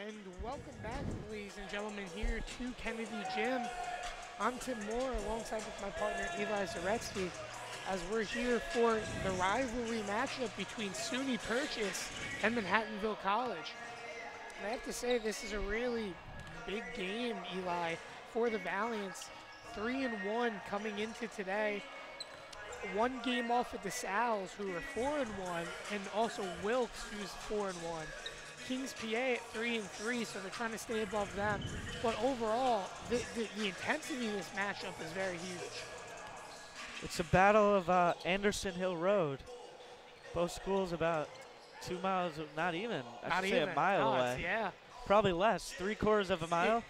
And welcome back, ladies and gentlemen, here to Kennedy Gym. I'm Tim Moore, alongside with my partner Eli Zaretsky, as we're here for the rivalry matchup between SUNY Purchase and Manhattanville College. And I have to say, this is a really big game, Eli, for the Valiants. 3-1 coming into today. One game off of the Sal's, who are 4-1, and also Wilkes, who's 4-1. Kings PA at 3-3, so they're trying to stay above them. But overall, the intensity of this matchup is very huge. It's a battle of Anderson Hill Road. Both schools about 2 miles, not even. I should say a mile away. Yeah. Probably less, 3/4 of a mile.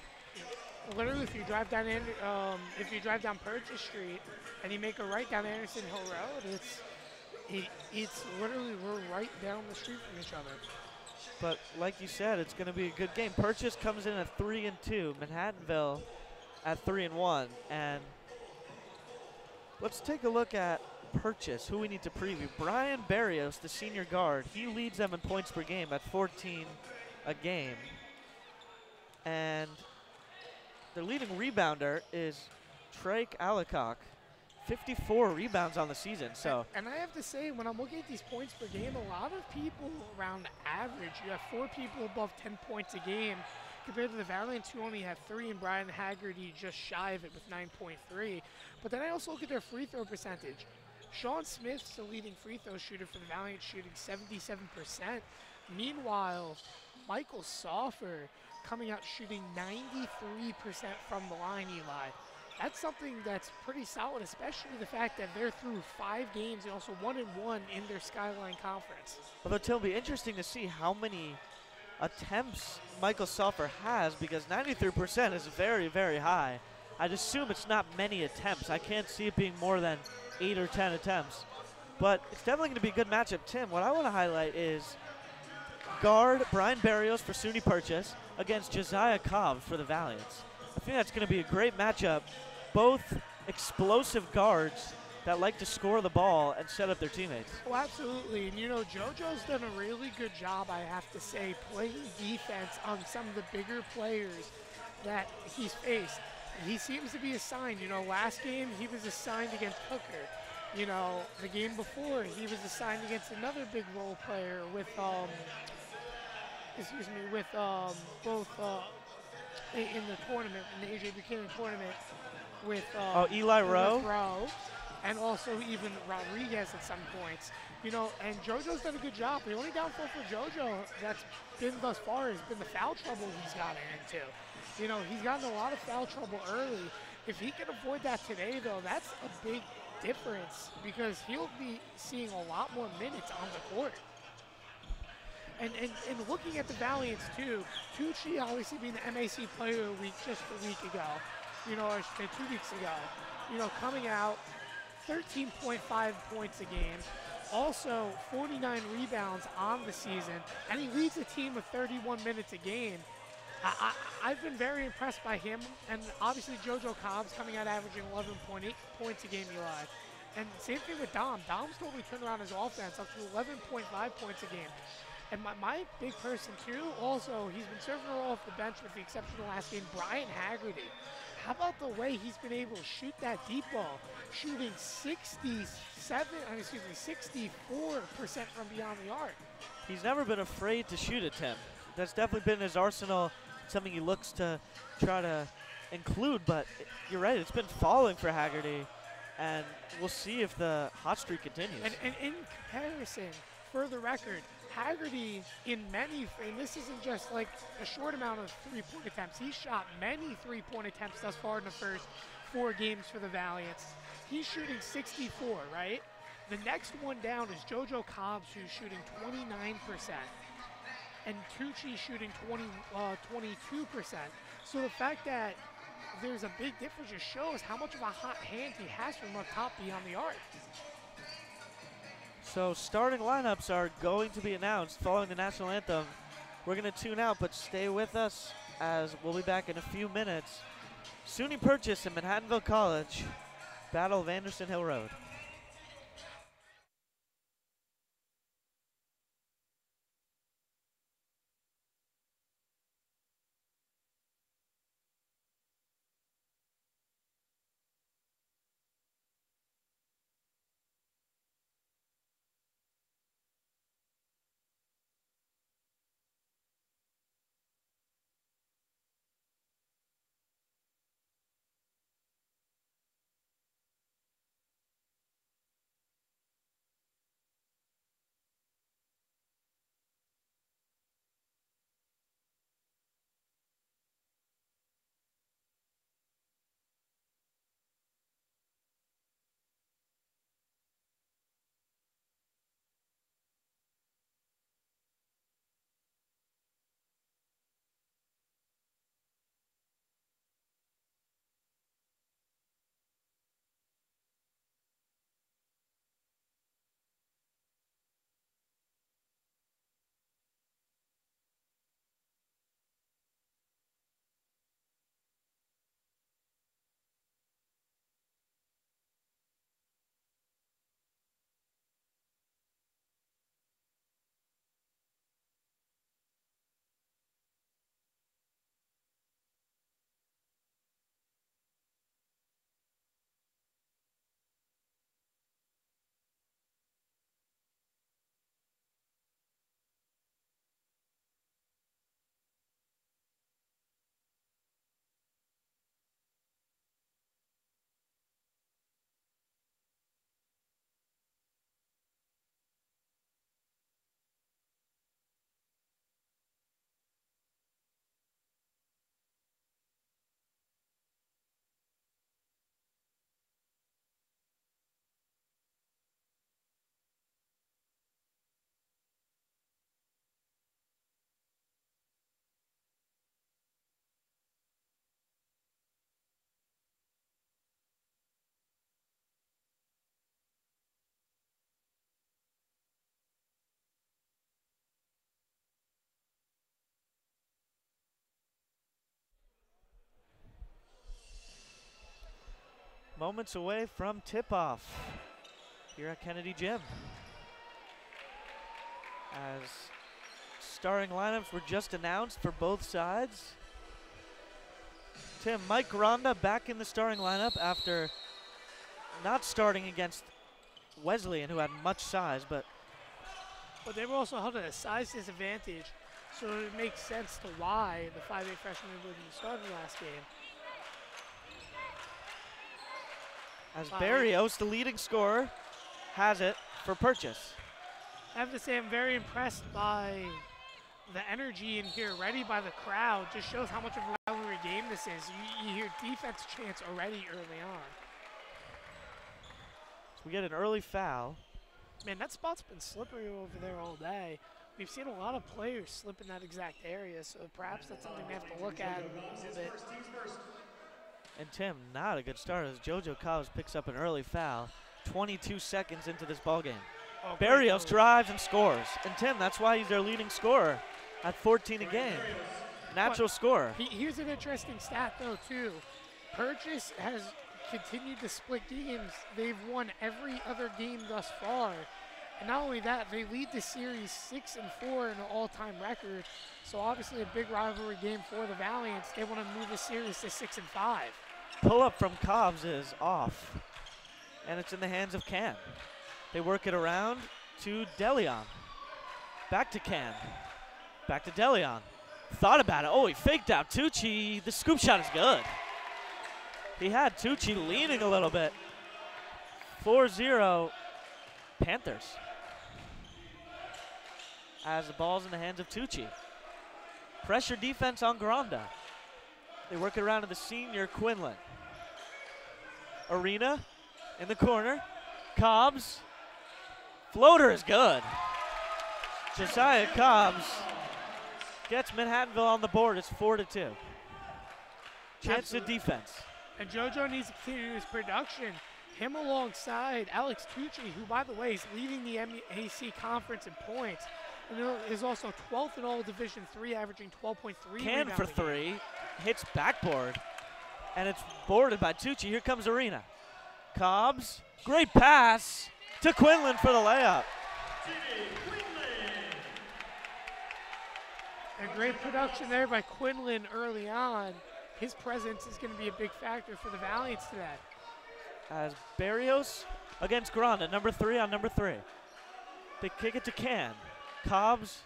Literally, if you drive down Purchase Street and you make a right down Anderson Hill Road, it's literally we're right down the street from each other. But like you said, it's going to be a good game. Purchase comes in at 3-2. Manhattanville at 3-1. And let's take a look at Purchase, who we need to preview. Brian Barrios, the senior guard, he leads them in points per game at 14 a game. And their leading rebounder is Trake Alacock. 54 rebounds on the season. And I have to say, when I'm looking at these points per game, a lot of people around average. You have 4 people above 10 points a game compared to the Valiants, who only have 3, and Brian Haggerty just shy of it with 9.3. But then I also look at their free throw percentage. Sean Smith's the leading free throw shooter for the Valiants, shooting 77%. Meanwhile, Michael Soffer coming out shooting 93% from the line, Eli. That's something that's pretty solid, especially the fact that they're through 5 games and also 1-1 in their Skyline Conference. Although, Tim, it'll be interesting to see how many attempts Michael Soffer has, because 93% is very, very high. I'd assume it's not many attempts. I can't see it being more than 8 or 10 attempts. But it's definitely going to be a good matchup. Tim, what I want to highlight is guard Brian Barrios for SUNY Purchase against Josiah Cobb for the Valiants. I think that's going to be a great matchup. Both explosive guards that like to score the ball and set up their teammates. Oh, absolutely. And, you know, JoJo's done a really good job, I have to say, playing defense on some of the bigger players that he's faced. He seems to be assigned. You know, last game he was assigned against Hooker. You know, the game before he was assigned against another big role player with, both in the tournament, in the AJ Buchanan tournament, with Eli Rowe, and also even Rodriguez at some points. You know, and JoJo's done a good job. The only downfall for JoJo that's been thus far has been the foul trouble he's gotten into. You know, he's gotten a lot of foul trouble early. If he can avoid that today, though, that's a big difference, because he'll be seeing a lot more minutes on the court. And looking at the Valiants, too, Tucci obviously being the MAC Player of the Week just a week ago, you know, or 2 weeks ago, you know, coming out 13.5 points a game, also 49 rebounds on the season, and he leads the team with 31 minutes a game. I've been very impressed by him, and obviously JoJo Cobb's coming out averaging 11.8 points a game, Eli. And same thing with Dom. Dom's totally turned around his offense up to 11.5 points a game. And my big person, too, also, he's been serving her off the bench with the exception of the last game, Brian Haggerty. How about the way he's been able to shoot that deep ball, shooting 64% from beyond the arc? He's never been afraid to shoot at Tim. That's definitely been his arsenal, something he looks to try to include, but you're right, it's been falling for Haggerty, and we'll see if the hot streak continues. And in comparison, for the record, Haggerty and this isn't just like a short amount of 3-point attempts. He's shot many 3-point attempts thus far in the first 4 games for the Valiants. He's shooting 64, right? The next one down is JoJo Cobbs, who's shooting 29%. And Tucci shooting 22%. So the fact that there's a big difference just shows how much of a hot hand he has from up top beyond the arc. So starting lineups are going to be announced following the national anthem. We're going to tune out, but stay with us as we'll be back in a few minutes. SUNY Purchase and Manhattanville College, Battle of Anderson Hill Road. Moments away from tip-off here at Kennedy Gym. As starting lineups were just announced for both sides. Tim, Mike Gronda back in the starting lineup after not starting against Wesleyan, who had much size, but they were also held at a size disadvantage, so it makes sense to why the 5'8" freshman wouldn't start the last game. As Barrios, the leading scorer, has it for Purchase. I have to say I'm very impressed by the energy in here, ready by the crowd. Just shows how much of a rivalry game this is. You hear defense chants already early on. So we get an early foul. Man, that spot's been slippery over there all day. We've seen a lot of players slip in that exact area, so perhaps that's something we have to look at a little bit. And Tim, not a good start as JoJo Cobbs picks up an early foul 22 seconds into this ballgame. Oh, Barrios drives and scores. And Tim, that's why he's their leading scorer at 14 a game. Natural scorer. Here's an interesting stat, though, too. Purchase has continued to split games. They've won every other game thus far. And not only that, they lead the series 6-4 in an all-time record. So obviously a big rivalry game for the Valiants. They want to move the series to 6-5. Pull-up from Cobbs is off. And it's in the hands of Can. They work it around to DeLeon. Back to Can. Back to DeLeon. Thought about it. Oh, he faked out Tucci. The scoop shot is good. He had Tucci leaning a little bit. 4-0 Panthers. As the ball's in the hands of Tucci. Pressure defense on Gronda. They work it around to the senior Quinlan. Arena in the corner. Cobbs. Floater is good. Josiah Cobbs gets Manhattanville on the board. It's 4-2. Chance to defense. And JoJo needs to continue his production. Him alongside Alex Tucci, who, by the way, is leading the MAC conference in points, and is also 12th in all Division III, averaging 12.3. Can for three. Hits backboard. And it's boarded by Tucci. Here comes Arena. Cobbs. Great pass to Quinlan for the layup. A great production there by Quinlan early on. His presence is going to be a big factor for the Valiants today. As Barrios against Gronda, number 3 on number 3. They kick it to Can. Cobbs,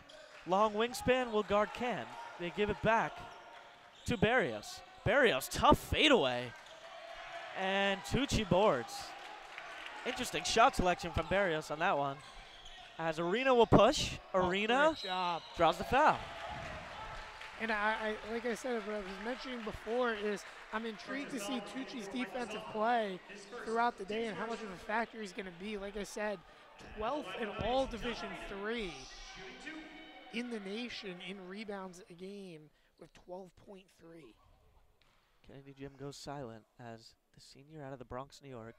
long wingspan, will guard Can. They give it back to Barrios. Barrios, tough fadeaway. And Tucci boards. Interesting shot selection from Barrios on that one. As Arena will push. Arena draws the foul. And I like I said, what I was mentioning before is I'm intrigued to see Tucci's defensive play throughout the day and how much of a factor he's going to be. Like I said, 12th in all Division III in the nation in rebounds a game with 12.3. Kennedy Gym goes silent as the senior out of the Bronx, New York,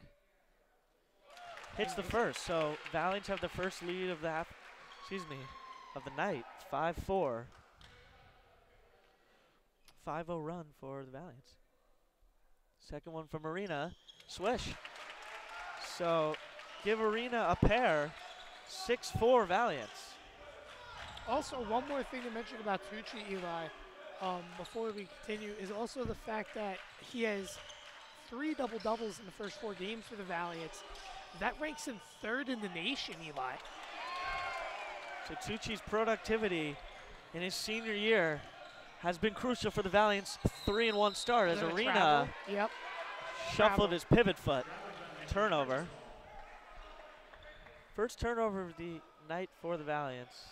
hits the first. So Valiants have the first lead of the of the night, 5-4. 5-0 run for the Valiants. Second one from Arena, swish. So give Arena a pair, 6-4 Valiants. Also, one more thing to mention about Tucci, Eli, before we continue, is also the fact that he has 3 double-doubles in the first 4 games for the Valiants. That ranks him 3rd in the nation, Eli. So Tucci's productivity in his senior year has been crucial for the Valiants' 3-1 start as Arena shuffled his pivot foot. Turnover. First turnover of the night for the Valiants.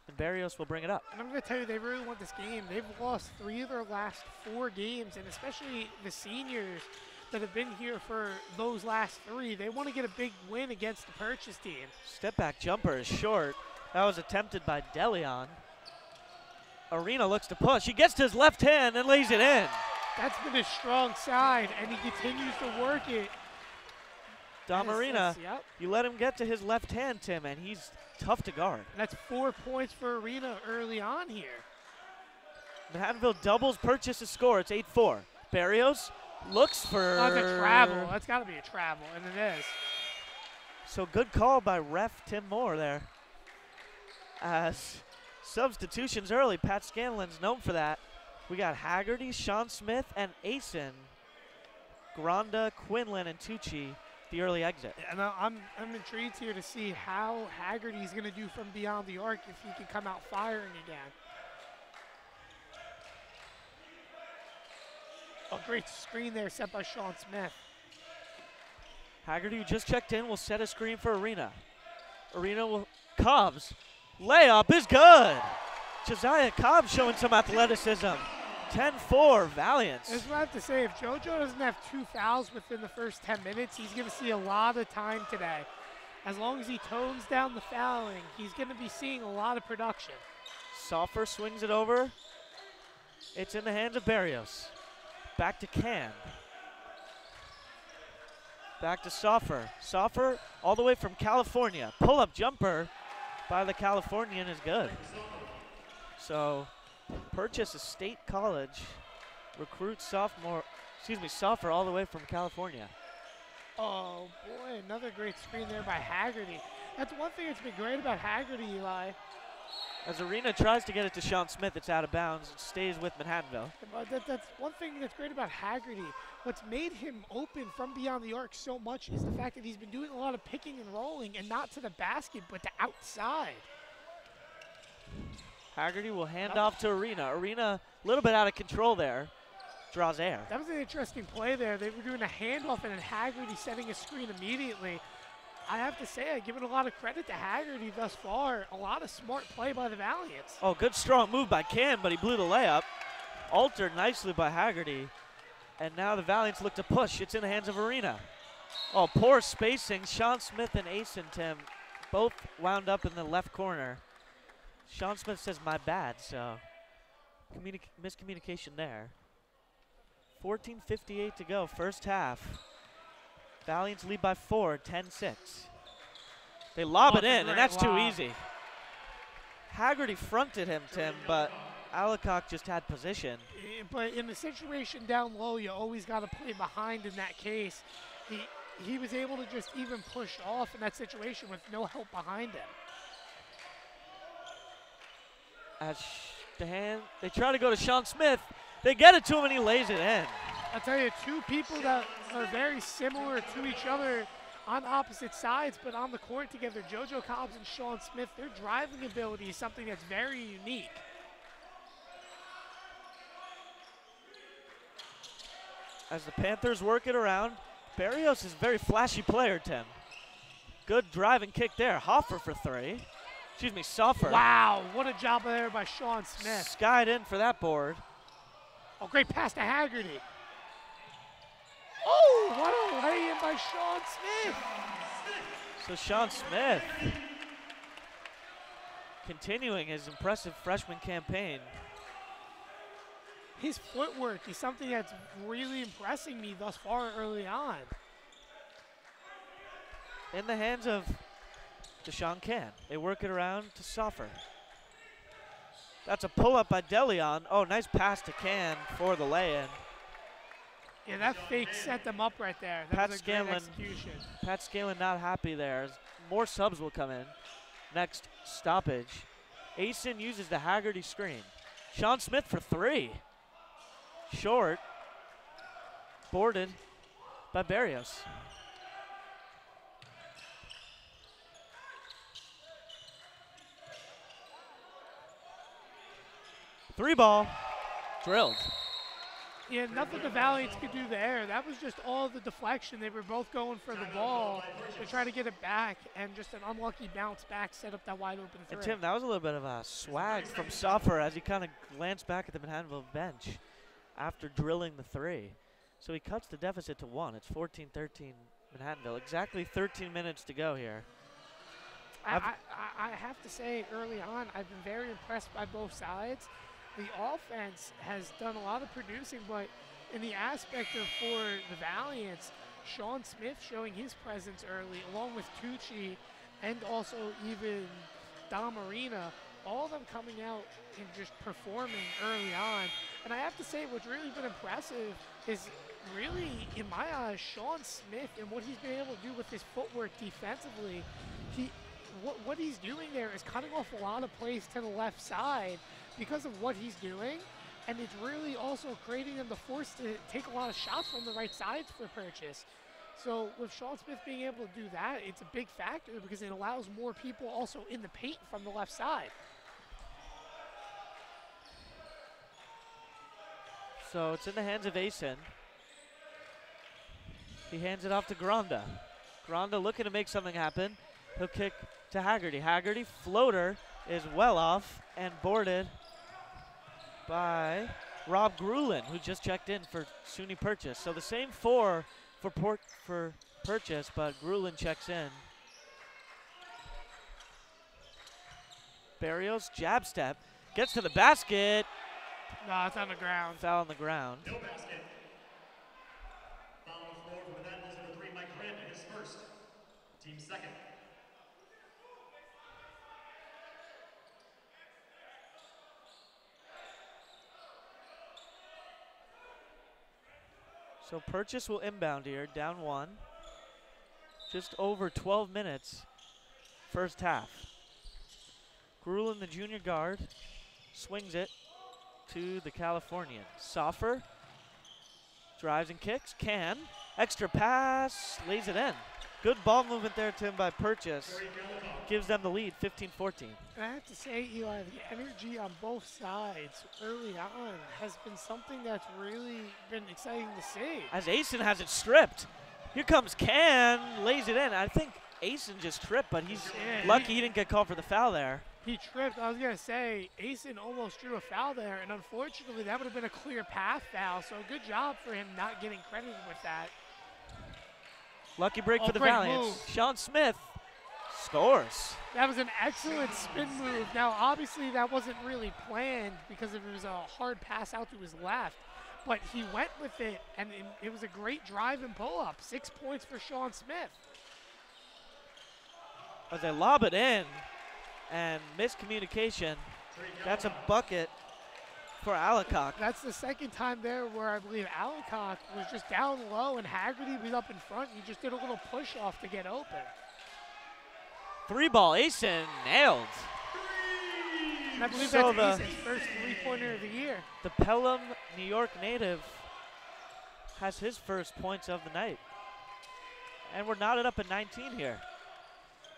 And Barrios will bring it up. And I'm going to tell you, they really want this game. They've lost 3 of their last 4 games, and especially the seniors that have been here for those last 3. They want to get a big win against the Purchase team. Step back jumper is short. That was attempted by DeLeon. Arena looks to push. He gets to his left hand and lays it in. That's been his strong side, and he continues to work it. Dom Arena, you let him get to his left hand, Tim, and he's tough to guard. And that's 4 points for Arena early on here. Manhattanville doubles Purchase's score. It's 8-4. Barrios looks for. Oh, it's a travel. That's got to be a travel, and it is. So good call by ref Tim Moore there. As substitutions early, Pat Scanlon's known for that. We got Haggerty, Sean Smith, and Asen. Granda, Quinlan, and Tucci, the early exit. And I'm intrigued here to see how Haggerty's going to do from beyond the arc if he can come out firing again. A great screen there set by Sean Smith. Haggerty, who just checked in, will set a screen for Arena. Arena will, Cobbs, layup is good. Josiah Cobbs showing some athleticism. 10-4, Valiance. That's what I have to say. If JoJo doesn't have 2 fouls within the first 10 minutes, he's going to see a lot of time today. As long as he tones down the fouling, he's going to be seeing a lot of production. Soffer swings it over. It's in the hands of Barrios. Back to Cam. Back to Soffer. Soffer all the way from California. Pull-up jumper by the Californian is good. So Purchase a state college. Recruit Soffer all the way from California. Oh boy, another great screen there by Haggerty. That's one thing that's been great about Haggerty, Eli. As Arena tries to get it to Sean Smith, it's out of bounds. It stays with Manhattanville. But that's one thing that's great about Haggerty. What's made him open from beyond the arc so much is the fact that he's been doing a lot of picking and rolling, and not to the basket, but to outside. Haggerty will hand off to Arena. Arena a little bit out of control there. Draws air. That was an interesting play there. They were doing a handoff and then Haggerty setting a screen immediately. I have to say, I give it a lot of credit to Haggerty thus far. A lot of smart play by the Valiants. Oh, good strong move by Cam, but he blew the layup. Altered nicely by Haggerty. And now the Valiants look to push. It's in the hands of Arena. Oh, poor spacing. Sean Smith and Asen Tim both wound up in the left corner. Sean Smith says, my bad, so miscommunication there. 14:58 to go, first half. Valiants lead by 4, 10-6. They lob it in, and that's too easy. Haggerty fronted him, Tim, but Alacock just had position. But in the situation down low, you always got to play behind in that case. He was able to just even push off in that situation with no help behind him. As they try to go to Sean Smith. They get it to him, and he lays it in. I'll tell you, two people that are very similar to each other on opposite sides, but on the court together, JoJo Cobbs and Sean Smith, their driving ability is something that's very unique. As the Panthers work it around, Barrios is a very flashy player, Tim. Good driving kick there. Hoffer for three. Excuse me, Soffer. Wow, what a job there by Sean Smith. Skied in for that board. Oh, great pass to Haggerty. Oh, what a lay-in by Sean Smith. So Sean Smith continuing his impressive freshman campaign. His footwork is something that's really impressing me thus far early on. In the hands of Deshaun Can. They work it around to Soffer. That's a pull-up by DeLeon. Oh, nice pass to Can for the lay-in. Yeah, that fake set them up right there. That was a great execution. Pat Scanlon not happy there. More subs will come in. Next stoppage. Asen uses the Haggerty screen. Sean Smith for three. Short. Boarded by Barrios. Three ball, drilled. Yeah, nothing the Valiants could do there. That was just all the deflection. They were both going for the ball to try to get it back, and just an unlucky bounce back set up that wide open three. And Tim, that was a little bit of a swag from Soffer as he kind of glanced back at the Manhattanville bench after drilling the three. So he cuts the deficit to 1. It's 14-13 Manhattanville. Exactly 13 minutes to go here. I have to say, early on, I've been very impressed by both sides. The offense has done a lot of producing, but in the aspect of for the Valiants, Sean Smith showing his presence early, along with Tucci and also even Dom Arena, all of them coming out and just performing early on. And I have to say, what's really been impressive is really, in my eyes, Sean Smith and what he's been able to do with his footwork defensively. What he's doing there is cutting off a lot of plays to the left side because of what he's doing. And it's really also creating them the force to take a lot of shots from the right sides for Purchase. So with Sean Smith being able to do that, it's a big factor because it allows more people also in the paint from the left side. So it's in the hands of Asen. He hands it off to Granda. Granda looking to make something happen. He'll kick to Haggerty. Haggerty, floater, is well off and boarded by Rob Grulin, who just checked in for SUNY Purchase. So the same four for Purchase, but Grulin checks in. Barrios, jab step, gets to the basket. No, it's on the ground. Foul on the ground. No basket. Foul on the floor for Manhattanville's number 3, Mike Grant, his first. Team second. So Purchase will inbound here, down 1. Just over 12 minutes, first half. Grulin, the junior guard, swings it to the Californian. Soffer drives and kicks, extra pass, lays it in. Good ball movement there, Tim, by Purchase. Gives them the lead, 15-14. And I have to say, Eli, the energy on both sides early on has been something that's really been exciting to see. As Asen has it stripped. Here comes lays it in. I think Asen just tripped, but he's lucky he didn't get called for the foul there. He tripped. I was going to say, Asen almost drew a foul there, and unfortunately, that would have been a clear path foul, so good job for him not getting credited with that. Lucky break for the great Valiants. move. Sean Smith scores. That was an excellent spin move. Now, obviously, that wasn't really planned because it was a hard pass out to his left, but he went with it, and it was a great drive and pull-up. 6 points for Sean Smith. As they lob it in, and miscommunication. That's a bucket for Alacock. That's the second time there where I believe Alacock was just down low and Haggerty was up in front. He just did a little push off to get open. 3-ball, Asen nailed. And I believe So that's Asen's first three-pointer of the year. The Pelham, New York native has his first points of the night. And we're knotted up at 19 here.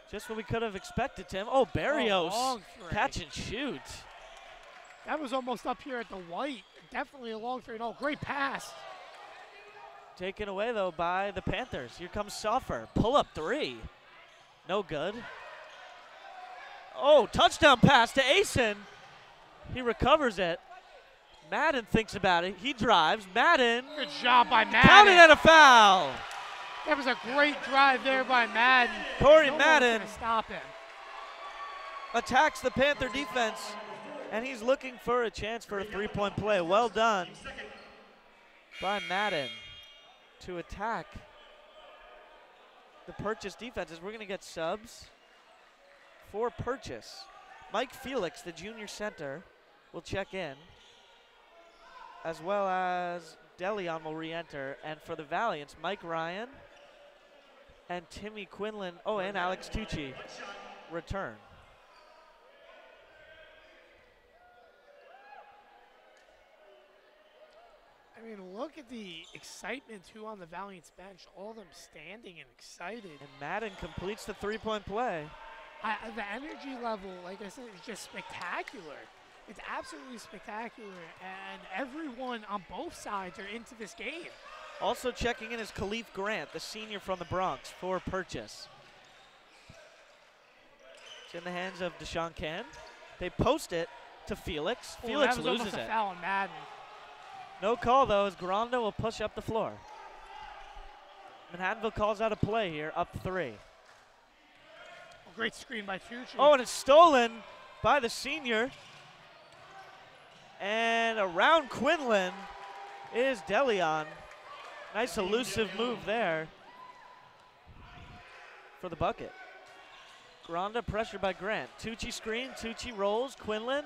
Just what we could have expected, Tim. Oh, Barrios, catch and shoot. That was almost up here at the white. Definitely a long three. Oh, great pass. Taken away, though, by the Panthers. Here comes Soffer. Pull-up 3. No good. Oh, touchdown pass to Asen. He recovers it. Madden thinks about it. He drives. Madden. Good job by Madden. Counted and a foul. That was a great drive there by Madden. Corey No Madden one's gonna stop him. attacks the Panther defense, and he's looking for a chance for a three-point play. Well done by Madden to attack the Purchase defenses. We're going to get subs for Purchase. Mike Felix, the junior center, will check in, as well as DeLeon will re-enter. And for the Valiants, Mike Ryan and Timmy Quinlan, and Alex Tucci return. I mean, look at the excitement too on the Valiants bench. All of them standing and excited. And Madden completes the three-point play. The energy level, like I said, is just spectacular. It's absolutely spectacular, and everyone on both sides are into this game. Also checking in is Khalif Grant, the senior from the Bronx, for Purchase. It's in the hands of Deshaun Can. They post it to Felix. Felix that was loses almost a it. foul on Madden. No call, though, as Granda will push up the floor. Manhattanville calls out a play here, up 3. Great screen by Tucci. Oh, and it's stolen by the senior. And around Quinlan is DeLeon. Nice elusive move there for the bucket. Granda pressured by Grant. Tucci screen, Tucci rolls, Quinlan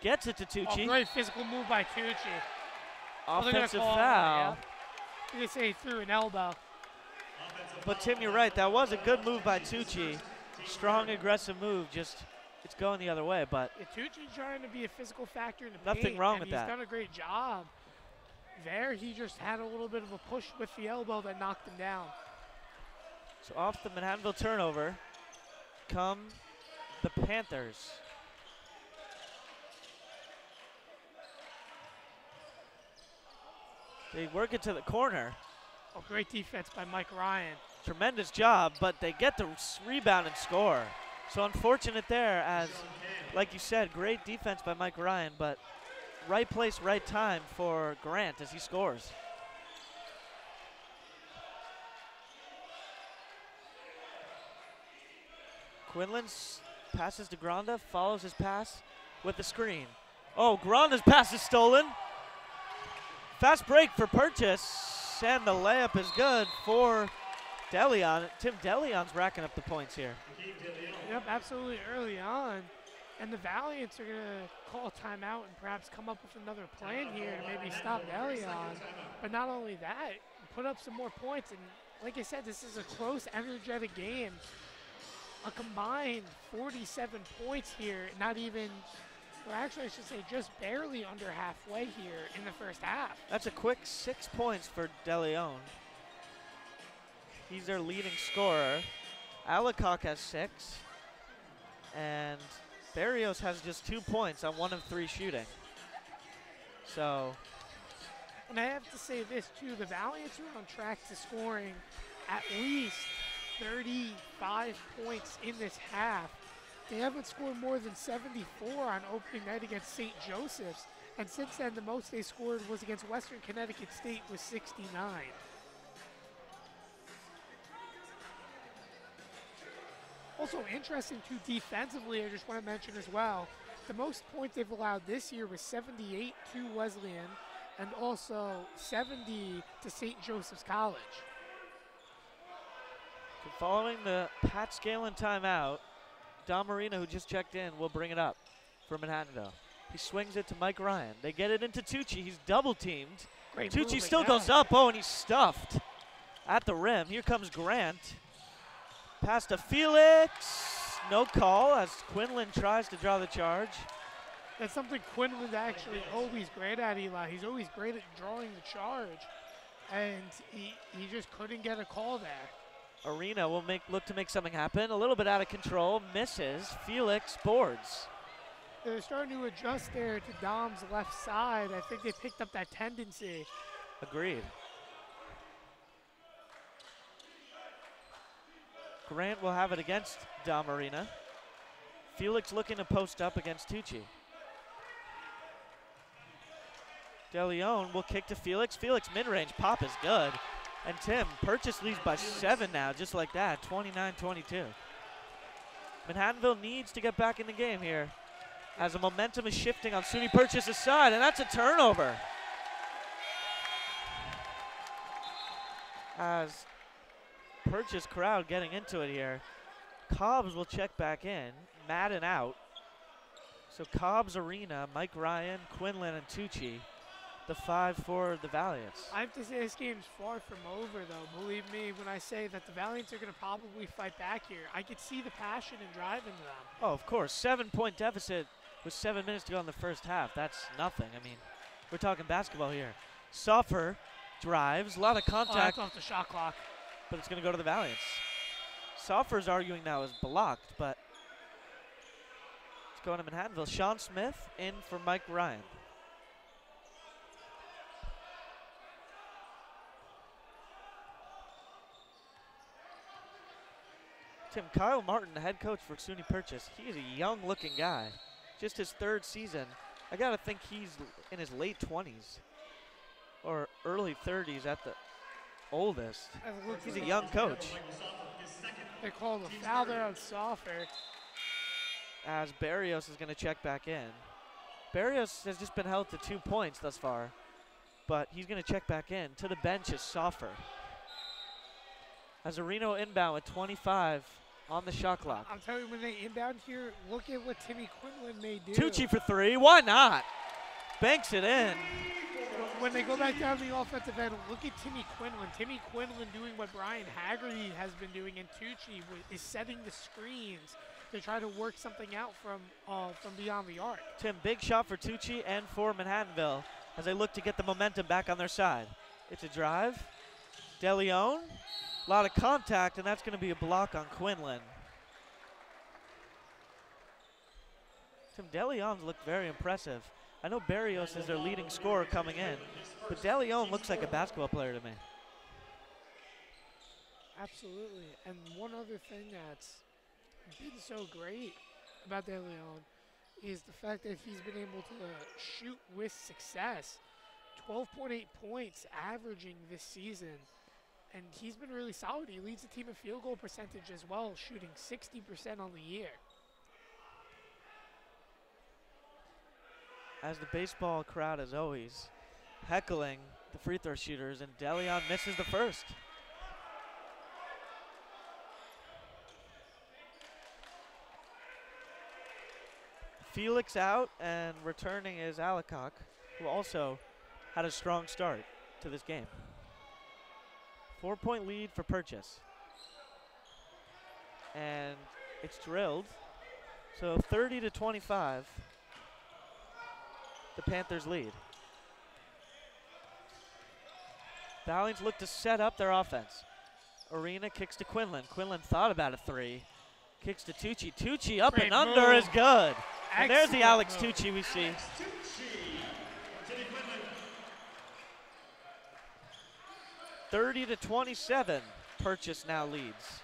Gets it to Oh, Tucci. great physical move by Tucci. Offensive foul. They say he threw an elbow. But Tim, you're right. That was a good move by Tucci. Strong, aggressive move. Just it's going the other way. But Yeah, Tucci's trying to be a physical factor in the nothing paint, wrong and with he's that. done a great job. There, he just had a little bit of a push with the elbow that knocked him down. So off the Manhattanville turnover come the Panthers. They work it to the corner. Oh, great defense by Mike Ryan. Tremendous job, but they get the rebound and score. So unfortunate there as, like you said, great defense by Mike Ryan, but right place, right time for Grant as he scores. Quinlan passes to Granda, follows his pass with the screen. Oh, Granda's pass is stolen. Fast break for Purchase, and the layup is good for DeLeon. Tim DeLeon's racking up the points here. Yep, absolutely early on. And the Valiants are going to call a timeout and perhaps come up with another plan here to maybe stop DeLeon. But not only that, put up some more points. And like I said, this is a close, energetic game. A combined 47 points here, not even, or actually I should say just barely under halfway here in the first half. That's a quick 6 points for DeLeon. He's their leading scorer. Alacock has 6. And Barrios has just 2 points on 1 of 3 shooting. So. And I have to say this too, the Valiants are on track to scoring at least 35 points in this half. They haven't scored more than 74 on opening night against St. Joseph's. And since then, the most they scored was against Western Connecticut State with 69. Also interesting too defensively, I just want to mention as well, the most points they've allowed this year was 78 to Wesleyan and also 70 to St. Joseph's College. So following the Pat Scanlon timeout, Don Marino, who just checked in, will bring it up for Manhattanville. He swings it to Mike Ryan. They get it into Tucci. He's double teamed. Great Tucci movement, still yeah. goes up. Oh, and he's stuffed at the rim. Here comes Grant. Pass to Felix. No call as Quinlan tries to draw the charge. That's something Quinlan's actually always great at, Eli. He's always great at drawing the charge. And he just couldn't get a call there. Arena will look to make something happen. A little bit out of control. Misses. Felix boards. They're starting to adjust there to Dom's left side. I think they picked up that tendency. Agreed. Grant will have it against Dom Arena. Felix looking to post up against Tucci. DeLeon will kick to Felix. Felix mid-range pop is good. And Tim, Purchase leads by 7 now, just like that, 29-22. Manhattanville needs to get back in the game here as the momentum is shifting on SUNY Purchase's side, and that's a turnover. As Purchase crowd getting into it here. Cobbs will check back in, Madden out. So Cobbs, Arena, Mike Ryan, Quinlan, and Tucci. The 5 for the Valiants. I have to say this game's far from over, though. Believe me when I say that the Valiants are going to probably fight back here. I could see the passion and drive in them. Oh, of course. 7-point deficit with 7 minutes to go in the first half. That's nothing. I mean, we're talking basketball here. Soffer drives. A lot of Oh, contact, that's off the shot clock. but it's going to go to the Valiants. Soffer's arguing now is blocked, but it's going to Manhattanville. Sean Smith in for Mike Ryan. Tim, Kyle Martin, the head coach for SUNY Purchase, he is a young-looking guy. Just his 3rd season. I got to think he's in his late 20s or early 30s at the oldest. He's a young coach. They called a foul there on Soffer. As Barrios is going to check back in. Barrios has just been held to 2 points thus far, but he's going to check back in. To the bench is Soffer. As Areno inbound with 25 on the shot clock. I'm telling you, when they inbound here, look at what Timmy Quinlan may do. Tucci for three. Why not? Banks it in. When they go back down the offensive end, look at Timmy Quinlan. Timmy Quinlan doing what Brian Haggerty has been doing, and Tucci is setting the screens to try to work something out from beyond the arc. Tim, big shot for Tucci and for Manhattanville as they look to get the momentum back on their side. It's a drive. DeLeon, a lot of contact, and that's going to be a block on Quinlan. Tim, DeLeon's looked very impressive. I know Barrios is their leading scorer coming in, but DeLeon looks like a basketball player to me. Absolutely. And one other thing that's been so great about DeLeon is the fact that he's been able to shoot with success. 12.8 points averaging this season, and he's been really solid. He leads the team in field goal percentage as well, shooting 60% on the year. As the baseball crowd is always heckling the free throw shooters, and DeLeon misses the first. Felix out, and returning is Alacock, who also had a strong start to this game. 4-point lead for Purchase. And it's drilled. So 30-25, the Panthers lead. Valiants look to set up their offense. Arena kicks to Quinlan. Quinlan thought about a three. Kicks to Tucci. Tucci up Great and under move. is good. And there's the Excellent Alex move. Tucci we see. 30-27, Purchase now leads.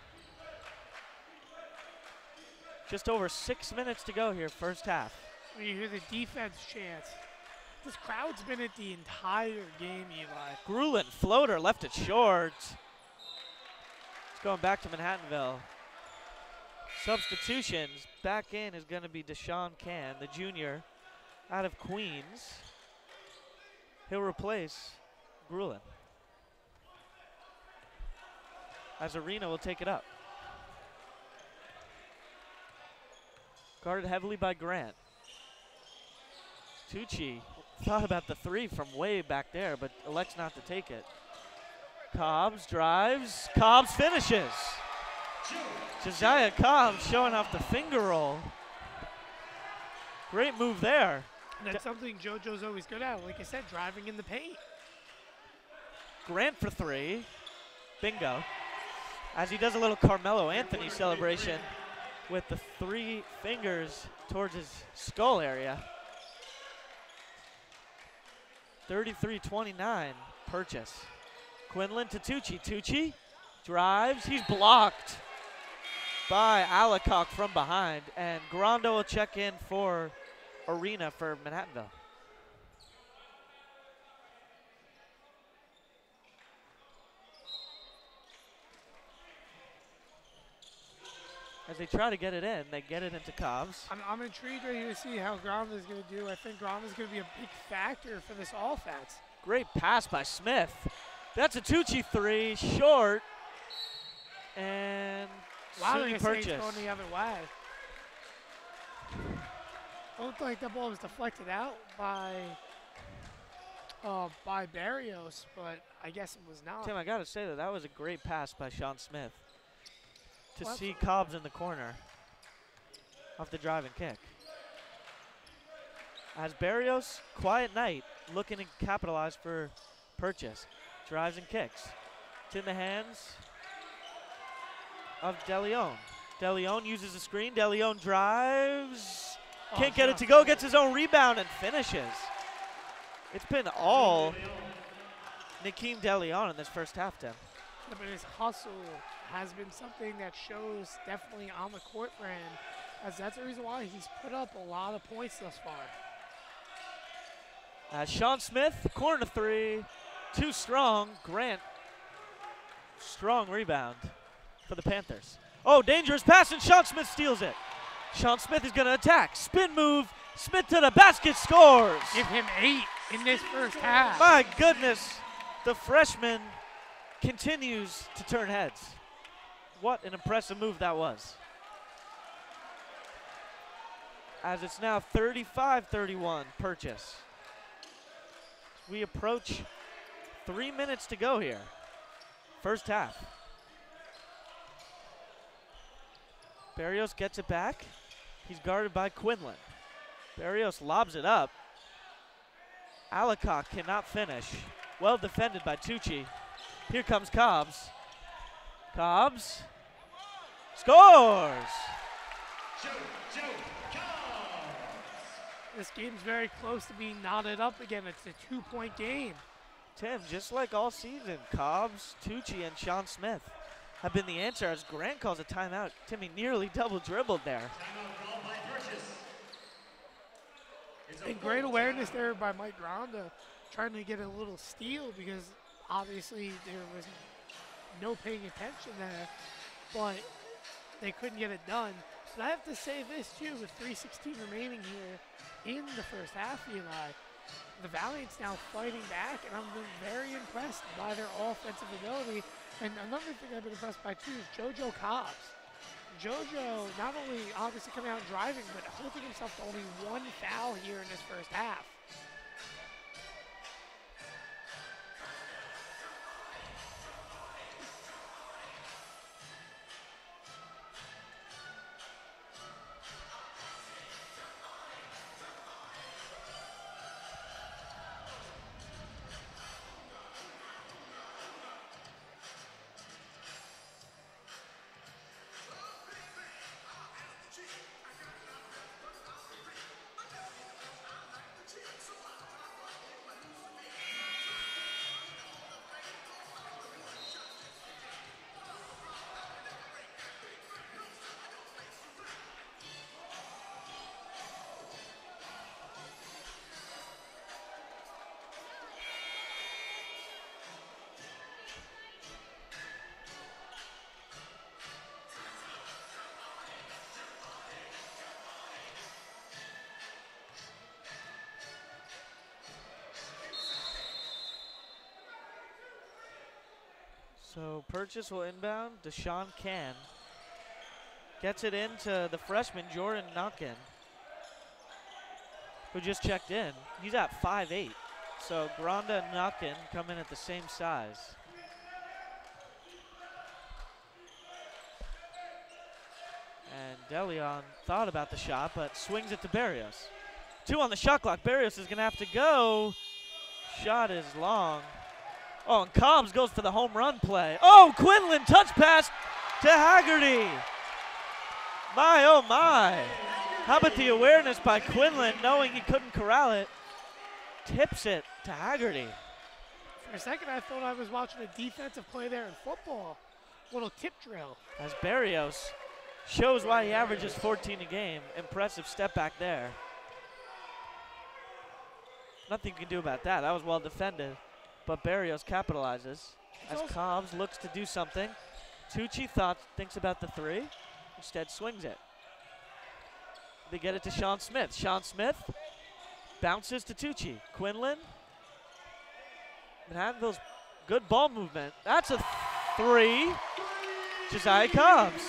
Just over 6 minutes to go here, first half. When you hear the defense chants, this crowd's been at the entire game, Eli. Grulin, floater, left it short. It's going back to Manhattanville. Substitutions, back in is going to be Deshaun Can, the junior out of Queens. He'll replace Grulin. As Arena will take it up. Guarded heavily by Grant. Tucci thought about the three from way back there, but elects not to take it. Cobbs drives, Cobbs finishes. Josiah Cobbs showing off the finger roll. Great move there. And that's something JoJo's always good at. Like I said, driving in the paint. Grant for three. Bingo. As he does a little Carmelo Anthony celebration with the three fingers towards his skull area. 33-29, Purchase. Quinlan to Tucci. Tucci drives. He's blocked by Alacock from behind. And Grando will check in for Arena for Manhattanville. As they try to get it in, they get it into Cobbs. I'm intrigued right here to see how Gronda's going to do. I think Gronda's going to be a big factor for this offense. Great pass by Smith. That's a Tucci three, short. And Wow, SUNY they're Purchase. going the other way. Looked like the ball was deflected out by Barrios, but I guess it was not. Tim, I got to say that was a great pass by Sean Smith to Well, see Cobbs in the corner off the drive and kick. As Barrios, quiet night, looking to capitalize for Purchase. Drives and kicks. It's in the hands of DeLeon. DeLeon uses the screen. DeLeon drives. Can't get it to go. Gets his own rebound and finishes. It's been all Nakeem DeLeon in this first half, Tim. But his hustle has been something that shows definitely on the court for him, as that's the reason why he's put up a lot of points thus far. Sean Smith, corner three, too strong. Grant, strong rebound for the Panthers. Oh, dangerous pass, and Sean Smith steals it. Sean Smith is going to attack. Spin move. Smith to the basket, scores. Give him 8 in this first half. My goodness, the freshman continues to turn heads. What an impressive move that was. As it's now 35-31 Purchase. We approach 3 minutes to go here. First half. Barrios gets it back. He's guarded by Quinlan. Barrios lobs it up. Alacock cannot finish. Well defended by Tucci. Here comes Cobbs. Cobbs scores! Joe Cobbs. This game's very close to being knotted up again. It's a 2-point game. Tim, just like all season, Cobbs, Tucci, and Sean Smith have been the answer as Grant calls a timeout. Timmy nearly double dribbled there. Timeout called by Purchase. It's a And great full awareness timeout. there by Mike Gronda, trying to get a little steal because obviously there was no paying attention there, but they couldn't get it done. But I have to say this too, with 3:16 remaining here in the first half, Eli, the Valiant's now fighting back, and I'm been very impressed by their offensive ability. And another thing I've been impressed by too is JoJo Cobbs. JoJo not only obviously coming out driving, but holding himself to only 1 foul here in this first half. So Purchase will inbound. Deshaun Can gets it into the freshman Jordan Nunkin, who just checked in. He's at 5'8". So Gronda and Nunkin come in at the same size. And DeLeon thought about the shot, but swings it to Barrios. 2 on the shot clock. Barrios is going to have to go. Shot is long. Oh, and Cobbs goes for the home run play. Oh, Quinlan touch pass to Haggerty. My, oh my. How about the awareness by Quinlan, knowing he couldn't corral it, tips it to Haggerty. For a second, I thought I was watching a defensive play there in football. Little tip drill. As Barrios shows why he averages 14 a game. Impressive step back there. Nothing you can do about that. That was well defended. But Barrios capitalizes as Cobbs looks to do something. Tucci thinks about the 3, instead swings it. They get it to Sean Smith. Sean Smith bounces to Tucci. Quinlan. Manhattanville's good ball movement. That's a 3. Josiah Cobbs.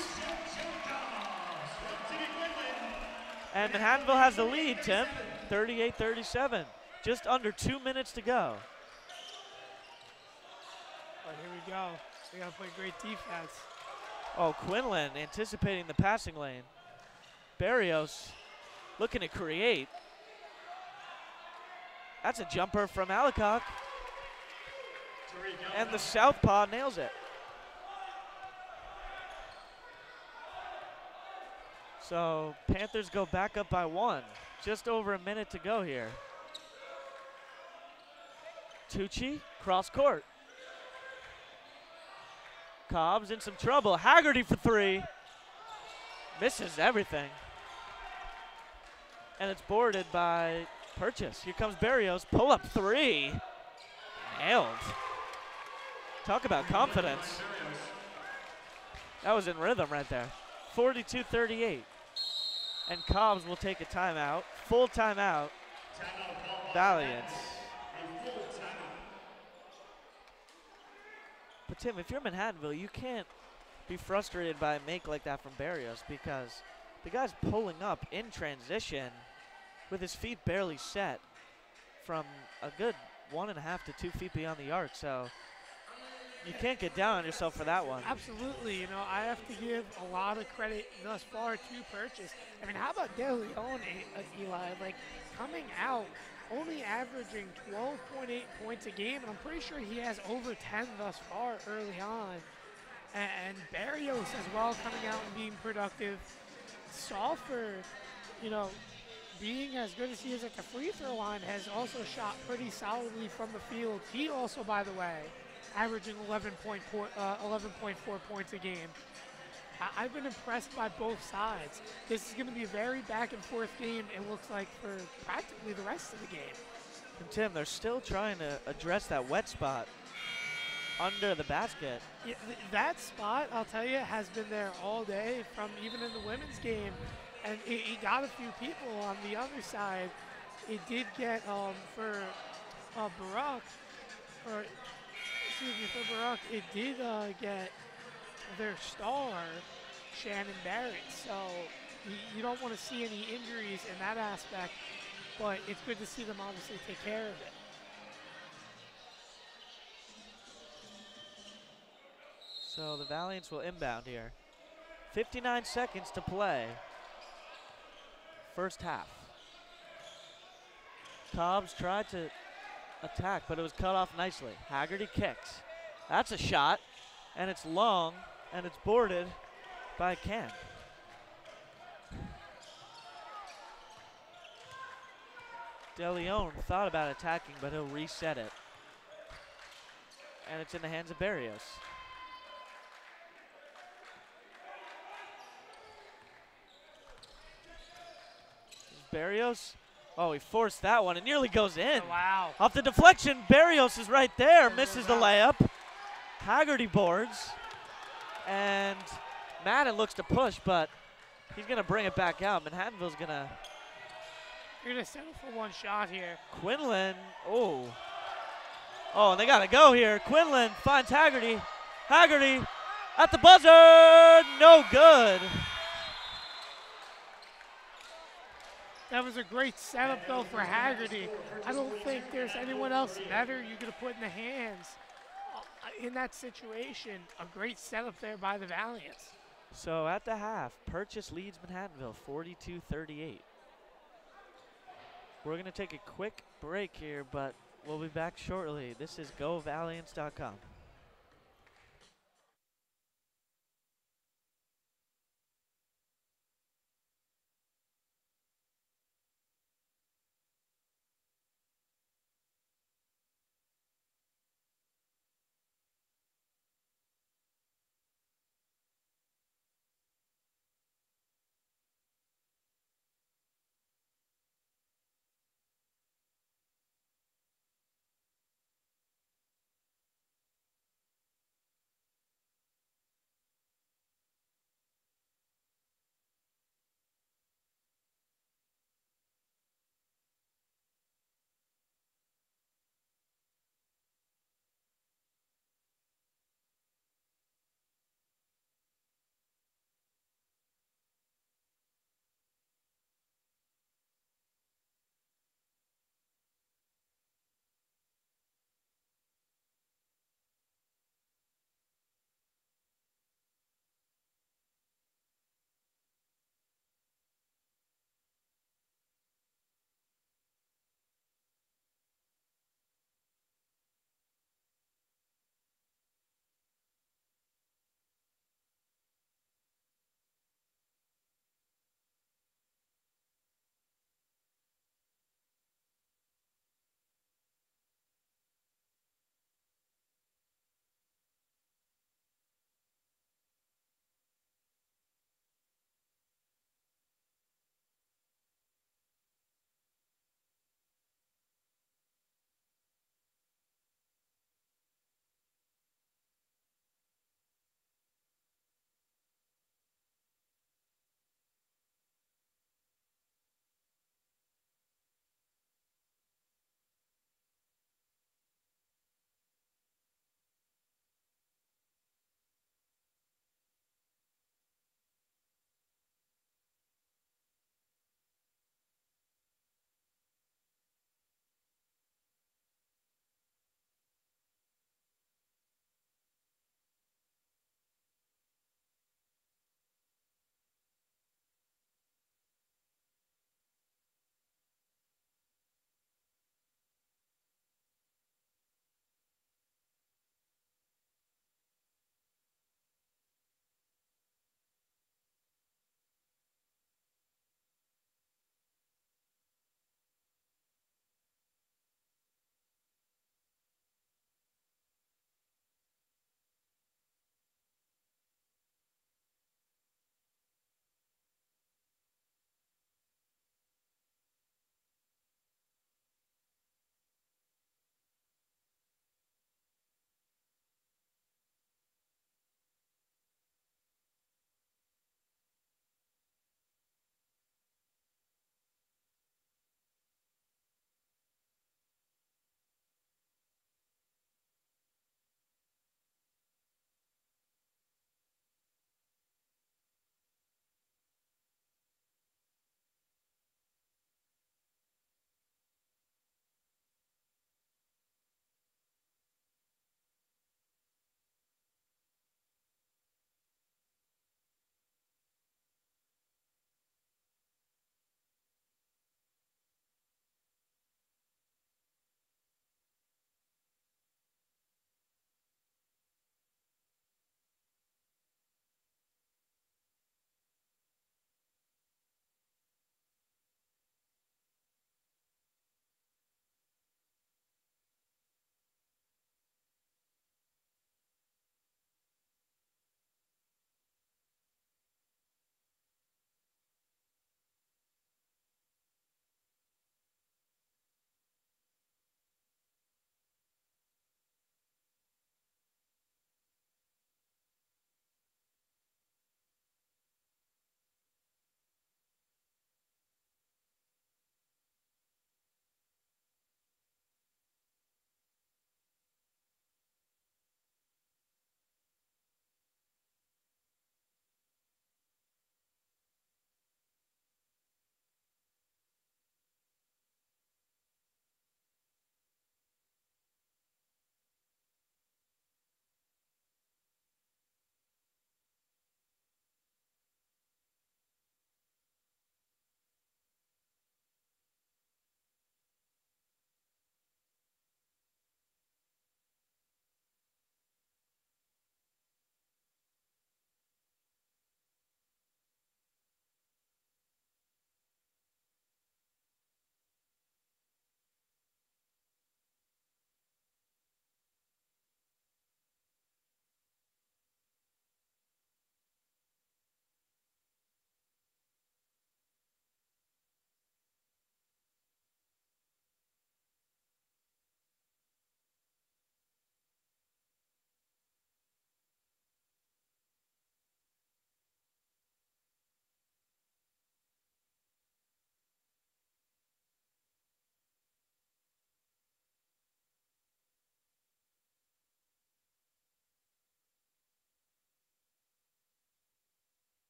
And Manhattanville has the lead, Tim. 38-37. Just under 2 minutes to go. But here we go. We gotta play great defense. Oh, Quinlan anticipating the passing lane. Barrios looking to create. That's a jumper from Alacock. And the southpaw nails it. So Panthers go back up by 1. Just over a minute to go here. Tucci, cross court. Cobbs in some trouble. Haggerty for 3. Misses everything. And it's boarded by Purchase. Here comes Barrios. Pull up 3. Nailed. Talk about confidence. That was in rhythm right there. 42-38. And Cobbs will take a timeout. Full timeout. Valiant. But Tim, if you're Manhattanville, you can't be frustrated by a make like that from Barrios because the guy's pulling up in transition with his feet barely set from a good 1.5 to 2 feet beyond the arc. So you can't get down on yourself for that one. Absolutely. You know, I have to give a lot of credit thus far to Purchase. I mean, how about De Leon, Eli? Like, coming out, only averaging 12.8 points a game, and I'm pretty sure he has over 10 thus far early on. And Barrios as well, coming out and being productive. Salford, you know, being as good as he is at the free throw line, has also shot pretty solidly from the field. He also, by the way, averaging 11.4 points a game. I've been impressed by both sides. This is going to be a very back and forth game, it looks like, for practically the rest of the game. And Tim, they're still trying to address that wet spot under the basket. Yeah, that spot, I'll tell you, has been there all day, from even in the women's game. And it got a few people on the other side. It did get for Barak, or excuse me, for Barak, it did get their star, Shannon Barrett. So you don't want to see any injuries in that aspect, but it's good to see them obviously take care of it. So the Valiants will inbound here. 59 seconds to play. First half. Cobbs tried to attack, but it was cut off nicely. Haggerty kicks. That's a shot, and it's long, and it's boarded by Cam. De Leon thought about attacking, but he'll reset it. And it's in the hands of Barrios. Barrios, oh, he forced that one. It nearly goes in. Oh, wow. Off the deflection, Barrios is right there, misses the layup. Haggerty boards, and Madden looks to push, but he's going to bring it back out. Manhattanville's going to. You're going to settle for one shot here. Quinlan, oh. Oh, and they got to go here. Quinlan finds Haggerty. Haggerty at the buzzer, no good. That was a great setup, though, for Haggerty. I don't think there's anyone else better you could have put in the hands in that situation. A great setup there by the Valiants. So at the half, Purchase leads Manhattanville 42-38. We're going to take a quick break here, but we'll be back shortly. This is GoValiants.com.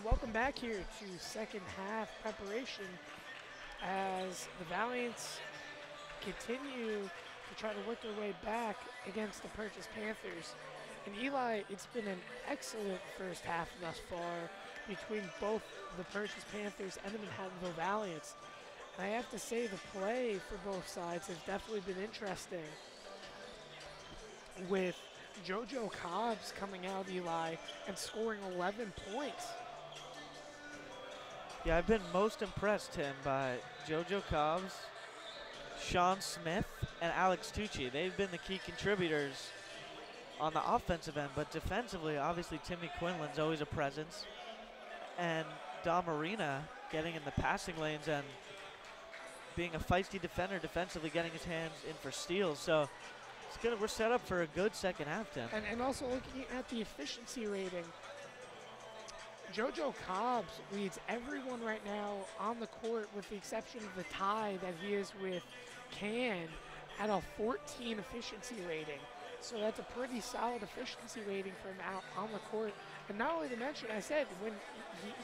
welcome back here to second half preparation as the Valiants continue to try to work their way back against the Purchase Panthers. And Eli, it's been an excellent first half thus far between both the Purchase Panthers and the Manhattanville Valiants. And I have to say the play for both sides has definitely been interesting, with JoJo Cobbs coming out, Eli, and scoring 11 points. Yeah, I've been most impressed, Tim, by JoJo Cobbs, Sean Smith, and Alex Tucci. They've been the key contributors on the offensive end, but defensively, obviously Timmy Quinlan's always a presence. And Dom Arena getting in the passing lanes and being a feisty defender defensively, getting his hands in for steals. So it's good. We're set up for a good second half, Tim. And also looking at the efficiency rating, JoJo Cobbs leads everyone right now on the court with the exception of the tie that he is with Can at a 14 efficiency rating. So that's a pretty solid efficiency rating for him out on the court. And not only to mention, I said, when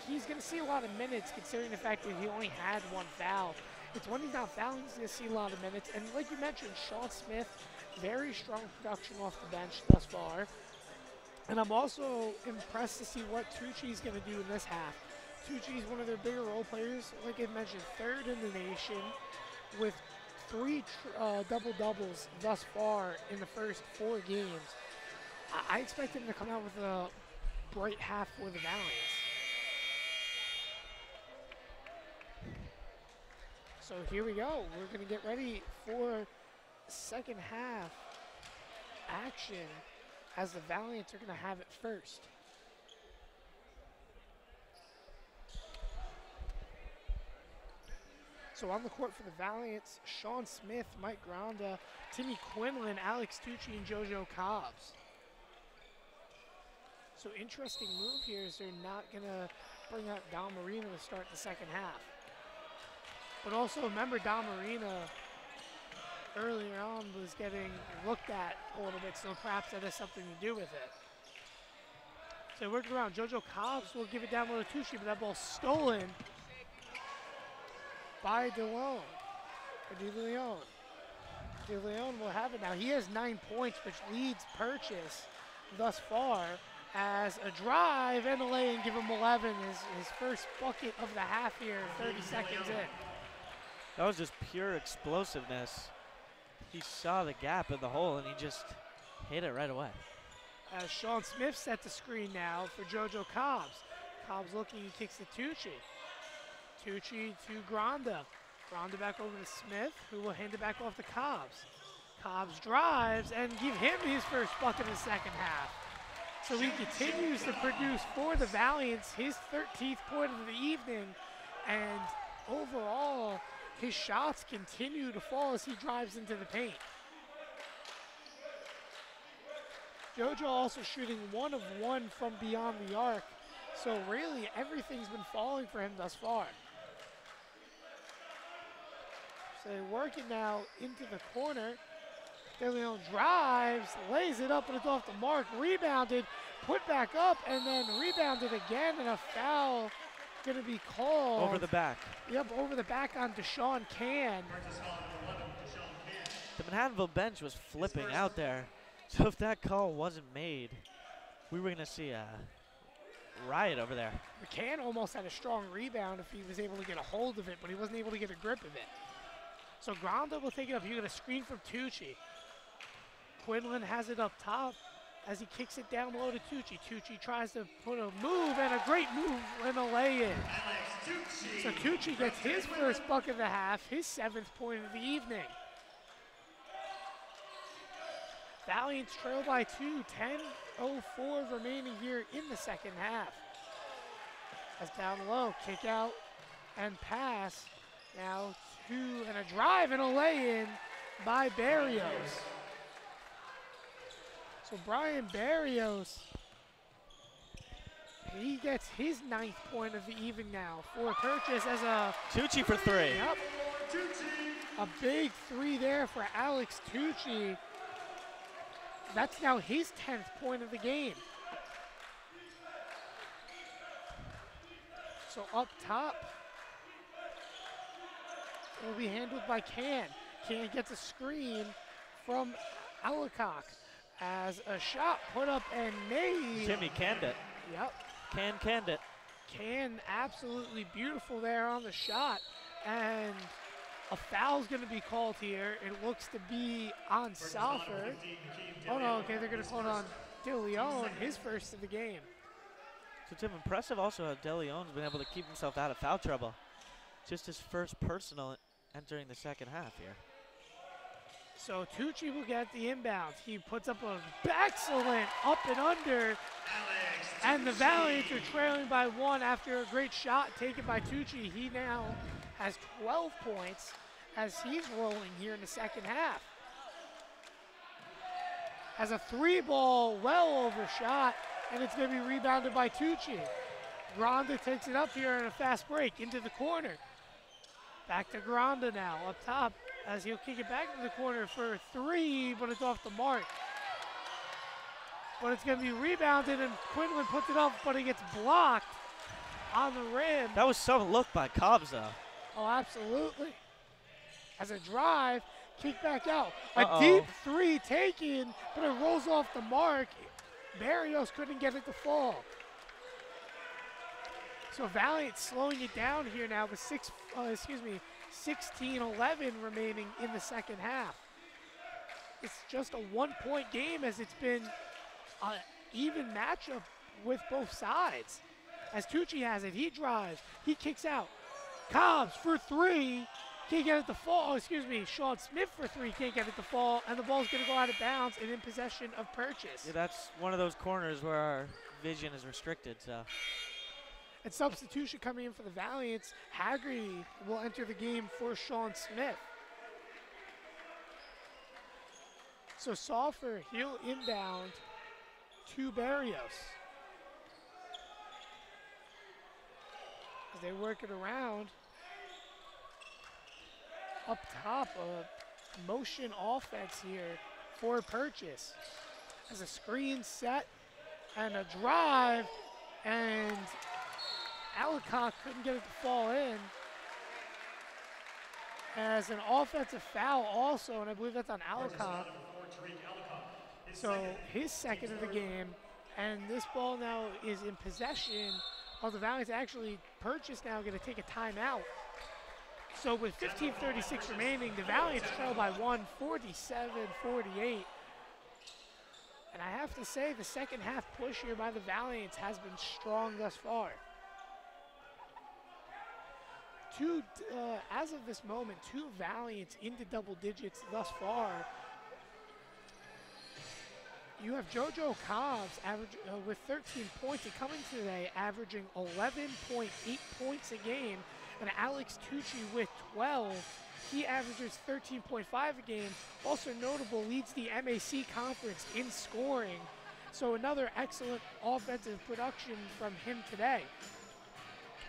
he's going to see a lot of minutes considering the fact that he only had one foul. It's when he's not fouling, he's going to see a lot of minutes. And like you mentioned, Sean Smith, very strong production off the bench thus far. And I'm also impressed to see what Tucci's going to do in this half. Tucci's one of their bigger role players, like I mentioned, third in the nation with 3 double-doubles thus far in the first 4 games. I expect him to come out with a bright half for the Valiants. So here we go. We're going to get ready for second half action as the Valiants are going to have it first. So on the court for the Valiants, Sean Smith, Mike Granda, Timmy Quinlan, Alex Tucci, and JoJo Cobbs. So interesting move here is they're not going to bring out Dom Marina to start the second half. But also remember, Dom Marina earlier on was getting looked at a little bit, so perhaps that has something to do with it. So they worked around. JoJo Cobbs will give it down low to Tucci, but that ball's stolen by DeLeon. DeLeon will have it now. He has 9 points, which leads Purchase thus far as a drive and a lay and give him 11, his first bucket of the half here, 30 seconds in. That was just pure explosiveness. He saw the gap in the hole and he just hit it right away. As Sean Smith set the screen now for JoJo Cobbs. Cobbs looking, he kicks to Tucci. Tucci to Granda. Granda back over to Smith, who will hand it back off to Cobbs. Cobbs drives and give him his first bucket of the second half. So he continues to produce for the Valiants, his 13th point of the evening. And overall, his shots continue to fall as he drives into the paint. JoJo also shooting 1 of 1 from beyond the arc. So really, everything's been falling for him thus far. So they're working now into the corner. DeLeon drives, lays it up, and it's off the mark. Rebounded, put back up, and then rebounded again, and a foul going to be called. Over the back. Yep, over the back on Deshaun Can. The Manhattanville bench was flipping out there. So if that call wasn't made, we were going to see a riot over there. McCann almost had a strong rebound if he was able to get a hold of it, but he wasn't able to get a grip of it. So Granda will take it up. You get a screen from Tucci. Quinlan has it up top as he kicks it down low to Tucci. Tucci tries to put a move, and a great move and a lay-in. So Tucci gets his first bucket of the half, his 7th point of the evening. Valiants trail by 2, 10:04 remaining here in the second half. As down low, kick out and pass. Now 2 and a drive and a lay-in by Barrios. So Brian Barrios, he gets his 9th point of the evening now for Purchase as a Tucci for 3. Yep. A big 3 there for Alex Tucci. That's now his 10th point of the game. So up top, it will be handled by Can. Can gets a screen from Alacock as a shot put up and made. Timmy canned it. Yep. Canned it. Can absolutely beautiful there on the shot. And a foul's going to be called here. It looks to be on Salford. Oh no, okay, they're going to call it on De Leon, his first of the game. So Tim, impressive also how De Leon's been able to keep himself out of foul trouble. Just his first personal entering the second half here. So Tucci will get the inbound. He puts up an excellent up and under. And the Valiants are trailing by 1 after a great shot taken by Tucci. He now has 12 points as he's rolling here in the second half. Has a 3-ball well overshot, and it's going to be rebounded by Tucci. Granda takes it up here in a fast break into the corner. Back to Granda now, up top, as he'll kick it back to the corner for a 3, but it's off the mark. But it's going to be rebounded, and Quinlan puts it up, but he gets blocked on the rim. That was some look by Cobbs, though. Oh, absolutely. As a drive, kick back out. A deep 3 taken, but it rolls off the mark. Barrios couldn't get it to fall. So Valiant slowing it down here now with 16-11 remaining in the second half. It's just a 1-point game as it's been an even matchup with both sides. As Tucci has it, he drives, he kicks out. Cobbs for 3, can't get it to fall. Sean Smith for 3, can't get it to fall, and the ball's going to go out of bounds and in possession of Purchase. Yeah, that's one of those corners where our vision is restricted, so. And substitution coming in for the Valiants, Haggerty will enter the game for Sean Smith. So Salford, he'll inbound to Barrios. As they work it around. Up top, a motion offense here for Purchase. As a screen set and a drive, and Alacock couldn't get it to fall in. As an offensive foul also, and I believe that's on Alacock. So his second of the game, and this ball now is in possession of the Valiants. Actually, Purchase now going to take a timeout. So with 15:36 remaining, the Valiants trail by 1, 47-48. And I have to say, the second half push here by the Valiants has been strong thus far. As of this moment, 2 Valiants into double digits thus far. You have JoJo Cobbs with 13 points and coming today, averaging 11.8 points a game. And Alex Tucci with 12. He averages 13.5 a game. Also notable, leads the MAC conference in scoring. So another excellent offensive production from him today.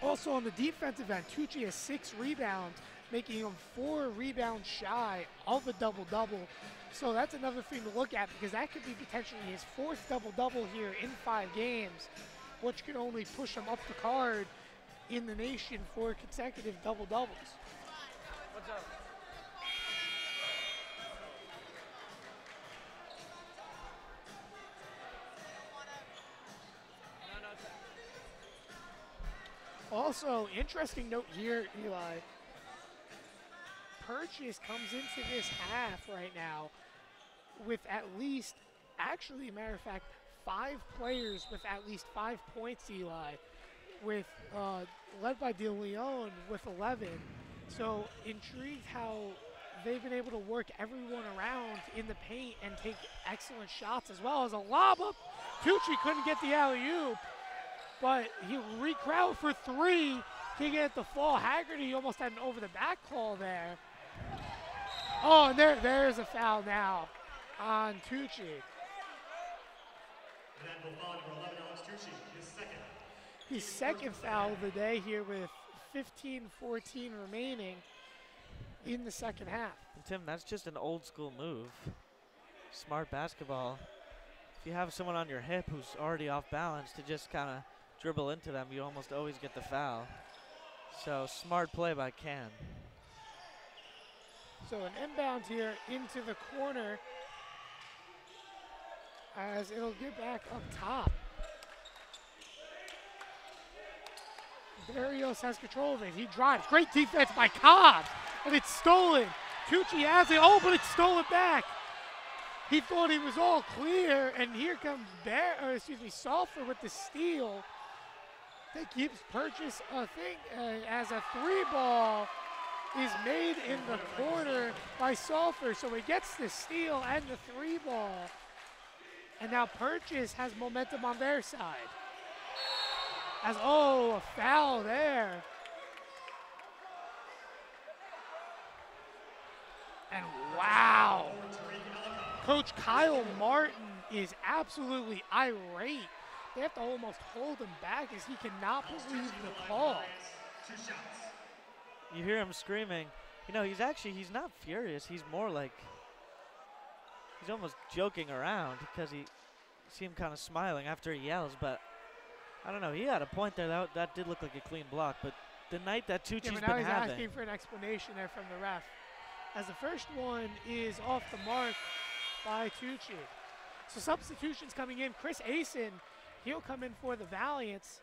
Also on the defensive end, Tucci has 6 rebounds, making him 4 rebounds shy of a double-double. So that's another thing to look at, because that could be potentially his 4th double-double here in 5 games, which could only push him up the card in the nation for consecutive double-doubles. What's up? Also, interesting note here, Eli. Purchase comes into this half right now with at least, actually, matter of fact, 5 players with at least 5 points, Eli, with led by De Leon with 11. So intrigued how they've been able to work everyone around in the paint and take excellent shots, as well as a lob up. Tucci couldn't get the alley-oop, but he recrowd for 3. Can't get it to fall. Haggerty almost had an over-the-back call there. Oh, and there's a foul now on Tucci. His second foul of the day here with 15:14 remaining in the second half. And Tim, that's just an old school move. Smart basketball. If you have someone on your hip who's already off balance, to just kind of dribble into them, you almost always get the foul. So smart play by Can. So an inbound here into the corner as it'll get back up top. Barrios has control of it. He drives. Great defense by Cobbs. And it's stolen. Tucci has it. Oh, but it's stolen back. He thought he was all clear. And here comes Salfer with the steal. That gives Purchase a thing as a 3-ball is made in the corner by Salfer. So he gets the steal and the 3-ball. And now Purchase has momentum on their side. A foul there. And wow. Coach Kyle Martin is absolutely irate. They have to almost hold him back as he cannot believe the call. You hear him screaming. You know, he's not furious. He's more like, he's almost joking around because you see him kind of smiling after he yells, but I don't know. He had a point there. That did look like a clean block, but the night that Tucci's been having. He's asking for an explanation there from the ref. As the first one is off the mark by Tucci. So substitutions coming in. Chris Asen, he'll come in for the Valiants.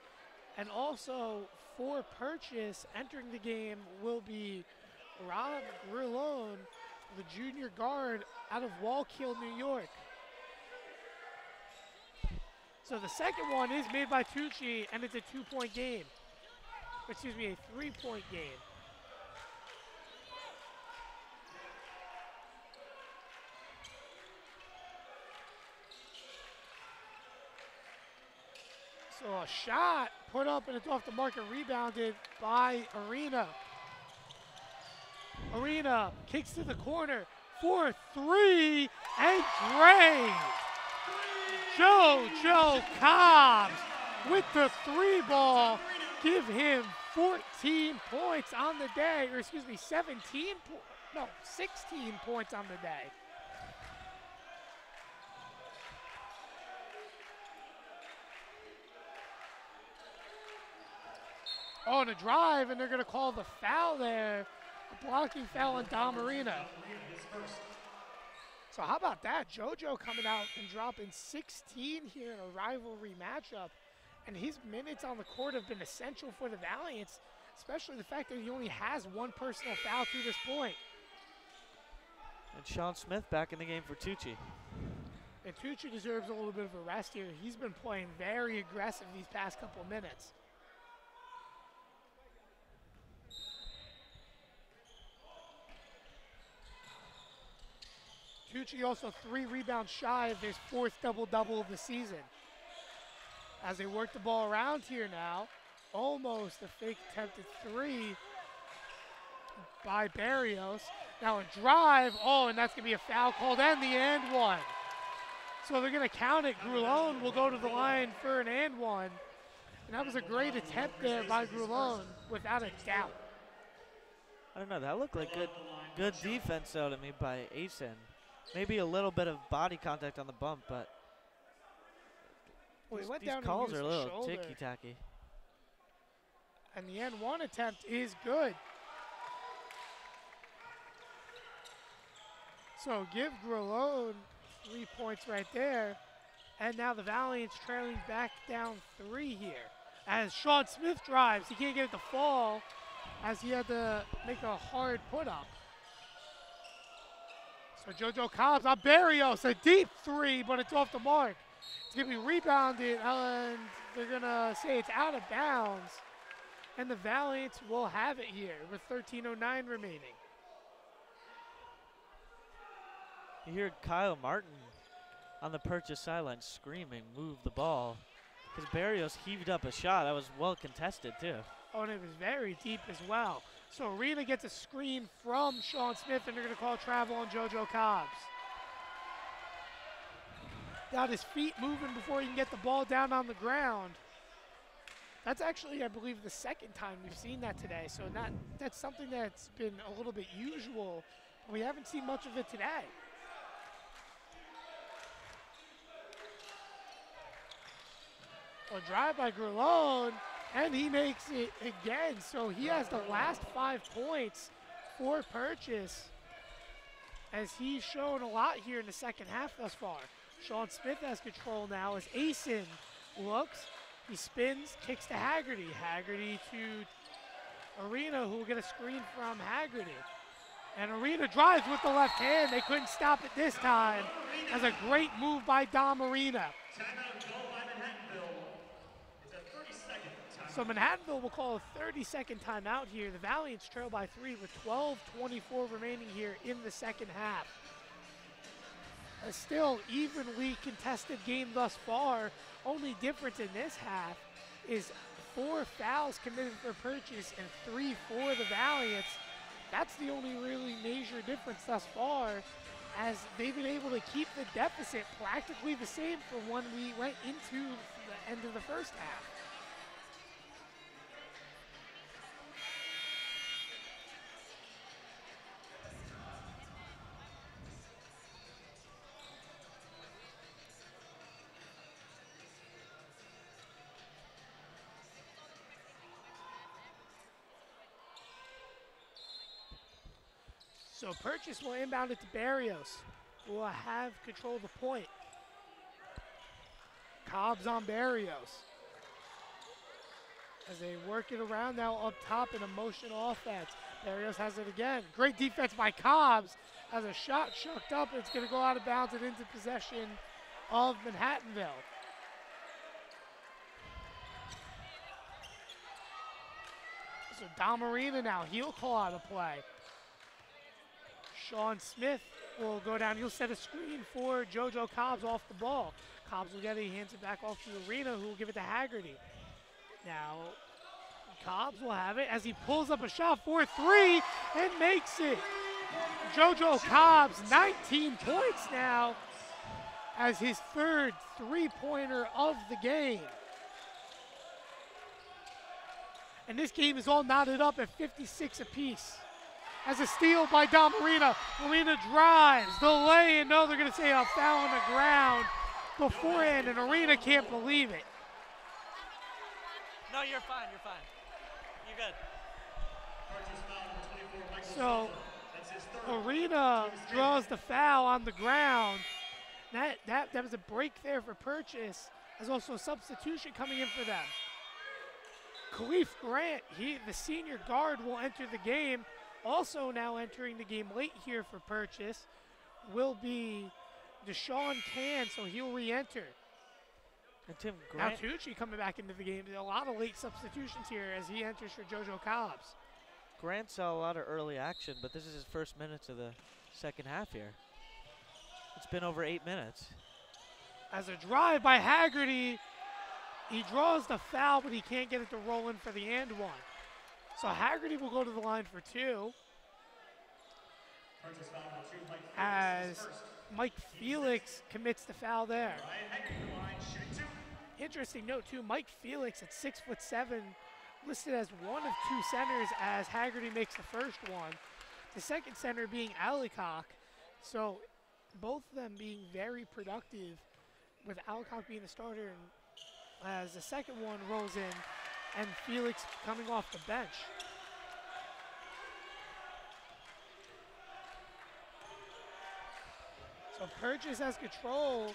And also for Purchase, entering the game will be Rob Grillone, the junior guard out of Wallkill, New York. So the second one is made by Tucci, and it's a 2-point game. Excuse me, a 3-point game. So a shot put up, and it's off the mark and rebounded by Arena. Arena kicks to the corner for 3 and drained. JoJo Cobbs with the 3-ball, give him 14 points on the day, or excuse me, 16 points on the day. On a drive, and they're going to call the foul there, a blocking foul on Dom Arena. So how about that? JoJo coming out and dropping 16 here in a rivalry matchup. And his minutes on the court have been essential for the Valiants, especially the fact that he only has one personal foul through this point. And Sean Smith back in the game for Tucci. And Tucci deserves a little bit of a rest here. He's been playing very aggressive these past couple of minutes. Tucci also 3 rebounds shy of his 4th double-double of the season. As they work the ball around here now, almost a fake attempted 3 by Barrios. Now a drive, and that's going to be a foul called and the and one. So they're going to count it. Grillone will go to the line for an and one. And that was a great attempt there by Grillone, without a doubt. I don't know, that looked like good defense though to me by Asen. Maybe a little bit of body contact on the bump, but well, these calls are a little ticky-tacky. And the end one attempt is good. So give Grillone 3 points right there. And now the Valiants trailing back down 3 here. As Sean Smith drives, he can't get it to fall as he had to make a hard put-up. So JoJo Cobbs on Barrios, a deep 3, but it's off the mark. It's going to be rebounded, and they're going to say it's out of bounds. And the Valiants will have it here with 13:09 remaining. You hear Kyle Martin on the Purchase sideline screaming, move the ball. Because Barrios heaved up a shot. That was well contested, too. Oh, and it was very deep as well. So Arena gets a screen from Sean Smith, and they're going to call travel on JoJo Cobbs. Got his feet moving before he can get the ball down on the ground. That's actually, I believe, the second time we've seen that today. So that's something that's been a little bit usual. But we haven't seen much of it today. A drive by Grillone, and he makes it again. So he has the last 5 points for Purchase, as he's shown a lot here in the second half thus far. Sean Smith has control now as Asen looks. He spins, kicks to Haggerty. Haggerty to Arena, who will get a screen from Haggerty. And Arena drives with the left hand. They couldn't stop it this time. That's a great move by Dom Arena. Timeout call by Manhattanville. It's a 30-second timeout. So Manhattanville will call a 30-second timeout here. The Valiants trail by 3 with 12:24 remaining here in the second half. A still evenly contested game thus far. Only difference in this half is 4 fouls committed for Purchase and 3 for the Valiants. That's the only really major difference thus far, as they've been able to keep the deficit practically the same from when we went into the end of the first half. So Purchase will inbound it to Barrios, who will have control of the point. Cobbs on Barrios, as they work it around now up top in a motion offense. Barrios has it again. Great defense by Cobbs, as a shot chucked up. It's going to go out of bounds and into possession of Manhattanville. So Dom Arena now, he'll call out a play. Sean Smith will go down. He'll set a screen for JoJo Cobbs off the ball. Cobbs will get it. He hands it back off to Arena, who will give it to Haggerty. Now, Cobbs will have it as he pulls up a shot for 3 and makes it. JoJo Cobbs, 19 points now, as his 3rd three-pointer of the game. And this game is all knotted up at 56 apiece. As a steal by Dom Arena. Arena drives, the lay, and no, they're going to say a foul on the ground beforehand, and Arena can't believe it. No, you're fine, you're fine. You're good. So Arena draws the foul on the ground. That was a break there for Purchase. There's also a substitution coming in for them. Khalif Grant, the senior guard, will enter the game. Also now entering the game late here for Purchase will be Deshaun Can, so he'll re-enter. And Tim Now Grant. Tucci coming back into the game. A lot of late substitutions here as he enters for JoJo Cobbs. Grant saw a lot of early action, but this is his first minutes of the second half here. It's been over 8 minutes. As a drive by Haggerty, he draws the foul, but he can't get it to roll in for the and one. So Haggerty will go to the line for 2. As Mike Felix commits the foul there. Interesting note too, Mike Felix at 6'7", listed as one of 2 centers as Haggerty makes the first one. The second center being Alicock. So both of them being very productive, with Alicock being the starter, and as the second one rolls in, and Felix coming off the bench. So Purchase has control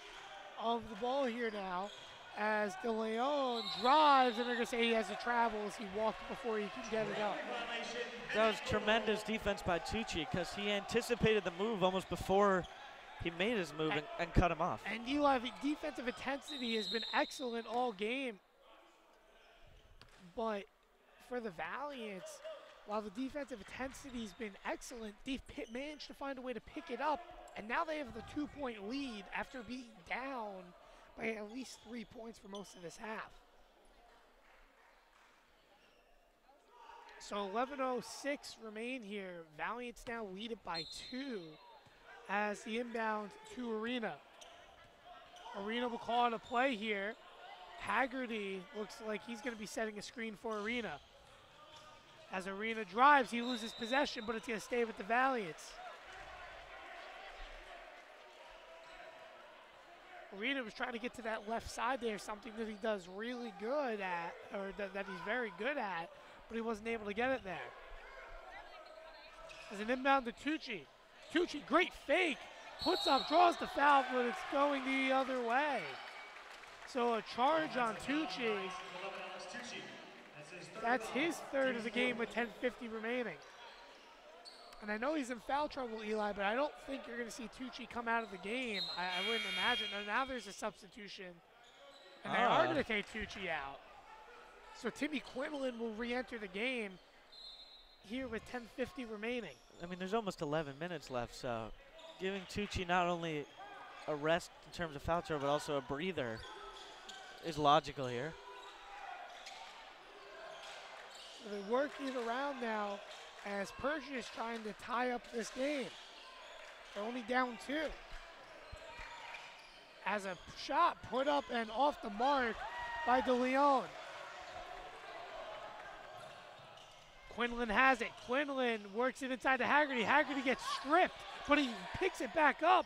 of the ball here now, as De Leon drives, and they're going to say he has to travel as he walked before he can get it up. That was tremendous defense by Tucci, because he anticipated the move almost before he made his move and cut him off. And Eli, the defensive intensity has been excellent all game. But for the Valiants, while the defensive intensity has been excellent, they've managed to find a way to pick it up, and now they have the 2-point lead after being down by at least 3 points for most of this half. So 11:06 remain here. Valiants now lead it by 2 as the inbound to Arena. Arena will call on a play here. Haggerty looks like he's going to be setting a screen for Arena. As Arena drives, he loses possession, but it's going to stay with the Valiants. Arena was trying to get to that left side there, something that he does really good at, or that he's very good at, but he wasn't able to get it there. As an inbound to Tucci. Tucci, great fake, puts up, draws the foul, but it's going the other way. So a charge on Tucci. That's his third of the game with 10:50 remaining. And I know he's in foul trouble, Eli, but I don't think you're going to see Tucci come out of the game. I wouldn't imagine. Now there's a substitution, and they are going to take Tucci out. So Timmy Quinlan will re-enter the game here with 10:50 remaining. I mean, there's almost 11 minutes left, so giving Tucci not only a rest in terms of foul trouble, but also a breather is logical here. So they're working it around now as Persia is trying to tie up this game. They're only down 2. As a shot put up and off the mark by DeLeon. Quinlan has it. Quinlan works it inside to Haggerty. Haggerty gets stripped, but he picks it back up,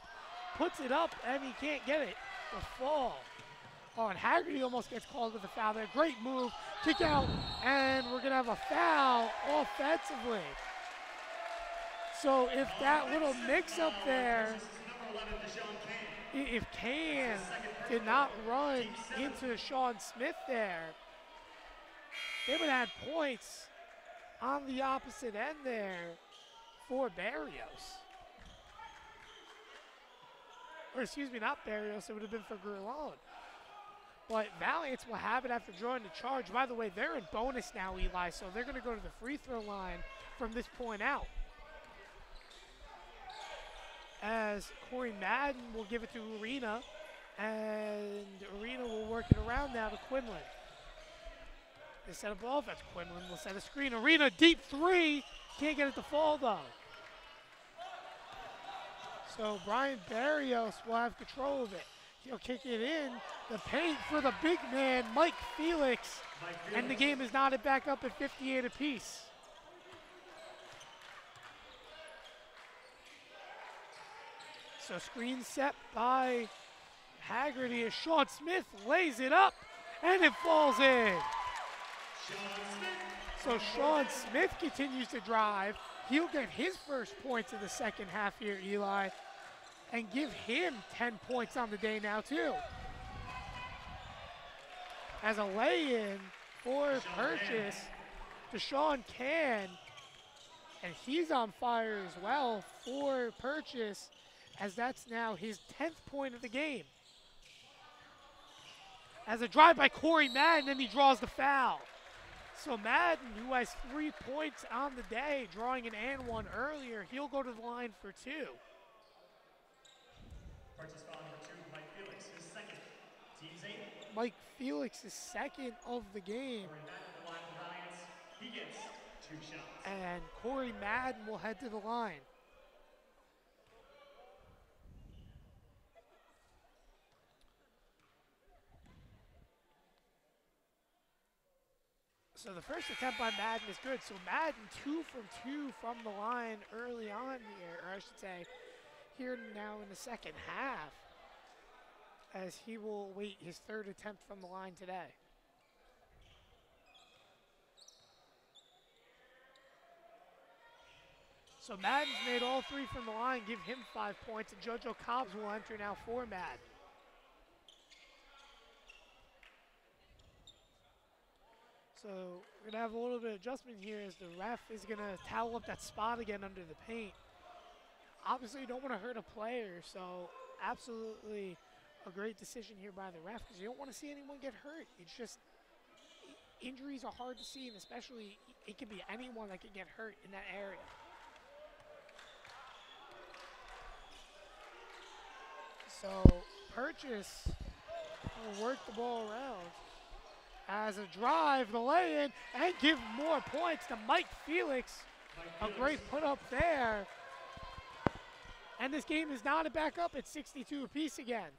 puts it up, and he can't get it. The fall. Oh, and Haggerty almost gets called to the foul there. Great move, kick out, and we're going to have a foul offensively. So if that little mix-up there, if Kane did not run into Sean Smith there, they would have had points on the opposite end there for Barrios. Or excuse me, not Barrios, it would have been for Gurlone. But Valiant will have it after drawing the charge. By the way, they're in bonus now, Eli, so they're going to go to the free throw line from this point out. As Corey Madden will give it to Arena, and Arena will work it around now to Quinlan. They set up offense. Quinlan will set a screen. Arena, deep 3. Can't get it to fall, though. So Brian Barrios will have control of it. He'll kick it in. The paint for the big man, Mike Felix. And the game is knotted back up at 58 apiece. So screen set by Haggerty as Sean Smith lays it up, and it falls in. So Sean Smith continues to drive. He'll get his first points in the second half here, Eli, and give him 10 points on the day now, too. As a lay-in for purchase, Deshaun Can, and he's on fire as well for purchase, as that's now his 10th point of the game. As a drive by Corey Madden, and he draws the foul. So Madden, who has 3 points on the day, drawing an and one earlier, he'll go to the line for 2. Purchase foul number 2, Mike Felix, his second. Team's 8. Mike Felix is second of the game. Corey Madden at the line for Valiants. He gets 2 shots. And Corey Madden will head to the line. So the first attempt by Madden is good. So Madden 2 from 2 from the line early on here, or I should say, here now in the second half, as he will wait his 3rd attempt from the line today. So Madden's made all 3 from the line, give him 5 points, and JoJo Cobbs will enter now for Madden. So we're going to have a little bit of adjustment here as the ref is going to towel up that spot again under the paint. Obviously, you don't want to hurt a player, so absolutely a great decision here by the ref because you don't want to see anyone get hurt. It's just injuries are hard to see, and especially it can be anyone that can get hurt in that area. So Purchase will work the ball around. As a drive, the lay-in, and give more points to Mike Felix. A great put up there. And this game is knotted back up at 62 apiece again.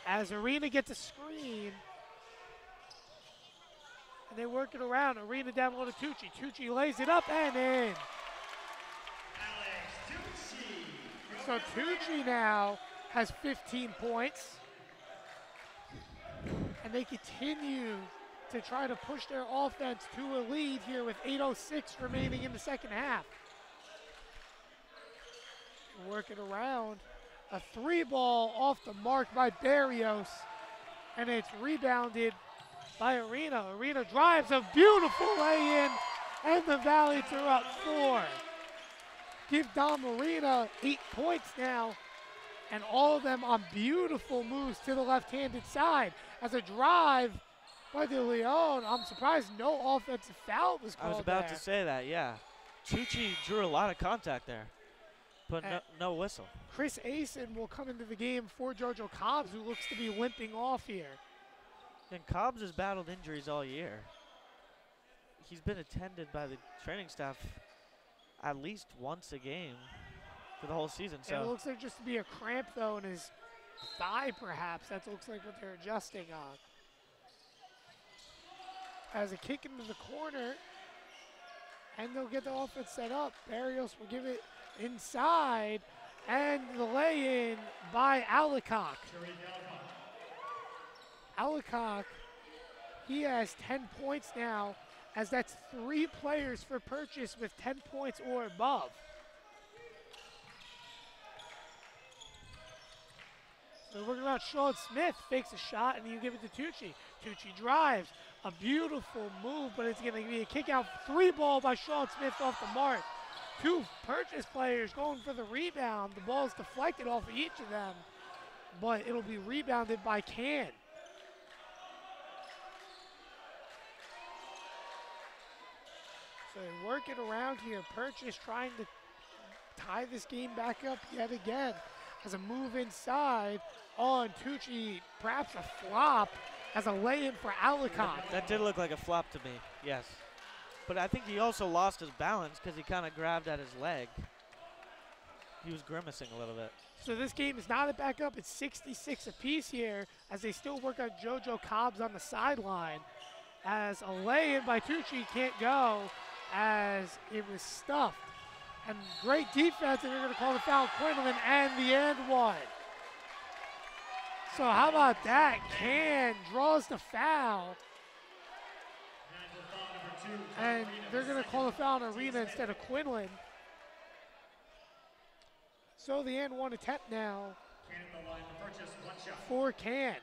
As Arena gets a screen, and they work it around. Arena down low to Tucci. Tucci lays it up and in. So Tucci now has 15 points. And they continue to try to push their offense to a lead here with 8:06 remaining in the second half. Working around. A 3-ball off the mark by Barrios. And it's rebounded by Arena. Arena drives a beautiful lay-in, and the Valley threw out 4. Give Dom Arena 8 points now, and all of them on beautiful moves to the left-handed side. As a drive by De Leon, I'm surprised no offensive foul was called. I was about there. to say that, yeah. Tucci drew a lot of contact there, but no whistle. Chris Asen will come into the game for JoJo Cobbs, who looks to be limping off here. And Cobbs has battled injuries all year. He's been attended by the training staff at least once a game for the whole season. So it looks like just to be a cramp, though, in his thigh, perhaps. That looks like what they're adjusting on. As a kick into the corner, and they'll get the offense set up. Barrios will give it inside, and the lay-in by Alicock. Alicock, he has 10 points now, as that's 3 players for Purchase with 10 points or above. So we're working about Sean Smith, fakes a shot, and you give it to Tucci. Tucci drives, a beautiful move, but it's going to be a kick-out 3-ball by Sean Smith off the mark. 2 Purchase players going for the rebound. The ball is deflected off of each of them, but it'll be rebounded by Can. So they work it around here. Purchase trying to tie this game back up yet again. As a move inside on Tucci, perhaps a flop as a lay-in for Alicock. that did look like a flop to me, yes. But I think he also lost his balance because he kind of grabbed at his leg. He was grimacing a little bit. So this game is not back up. It's 66 apiece here as they still work on JoJo Cobbs on the sideline. As a lay-in by Tucci can't go, as it was stuffed. And great defense, and they're going to call the foul Quinlan, and the end one. So how about that? Can draws the foul. And they're going to call the foul on Arena instead of Quinlan. So the and one attempt now for Can.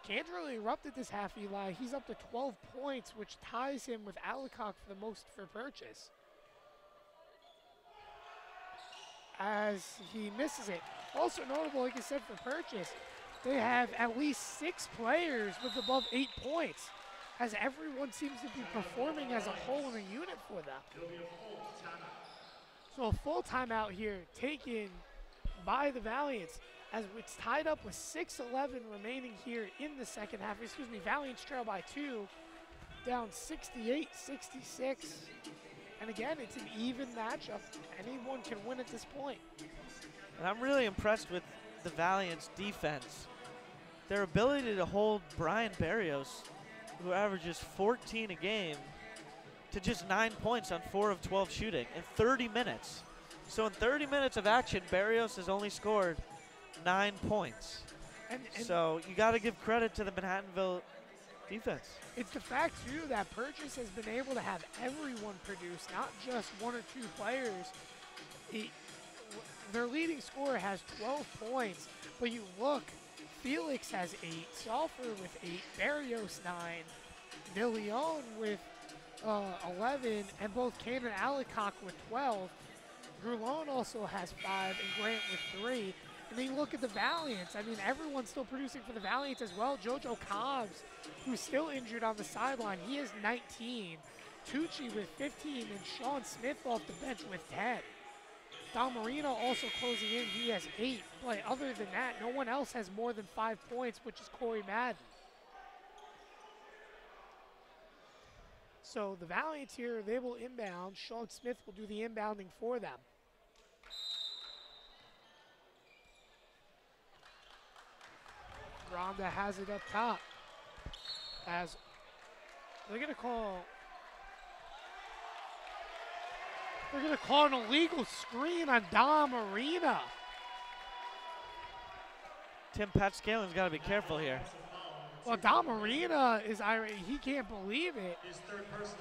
Can's really erupted this half, Eli. He's up to 12 points, which ties him with Alicock for the most for Purchase. As he misses it. Also notable, like I said, for Purchase, they have at least 6 players with above 8 points, as everyone seems to be performing as a whole in a unit for them. So a full timeout here taken by the Valiants, as it's tied up with 6:11 remaining here in the second half. Excuse me, Valiants trail by 2, down 68-66. And again, it's an even matchup. Anyone can win at this point. And I'm really impressed with the Valiant's defense. Their ability to hold Brian Barrios, who averages 14 a game, to just 9 points on 4 of 12 shooting in 30 minutes. So in 30 minutes of action, Barrios has only scored 9 points. And so you got to give credit to the Manhattanville defense. It's the fact, too, that Purchase has been able to have everyone produce, not just 1 or 2 players. Their leading scorer has 12 points, but you look, Felix has 8, Sulfur with 8, Barrios 9, De Leon with 11, and both Kane and Alicock with 12. Grulon also has 5, and Grant with 3. And then you look at the Valiants. I mean, everyone's still producing for the Valiants as well. JoJo Cobbs, who's still injured on the sideline, he has 19. Tucci with 15, and Sean Smith off the bench with 10. Dom Marino also closing in, he has 8. But other than that, no one else has more than 5 points, which is Corey Madden. So the Valiants here, they will inbound. Sean Smith will do the inbounding for them. Ronda has it up top. As they're going to call They're going to call an illegal screen on Dom Arena. Tim, Pat Scalen's got to be careful here. Well, Dom Arena is irate. He can't believe it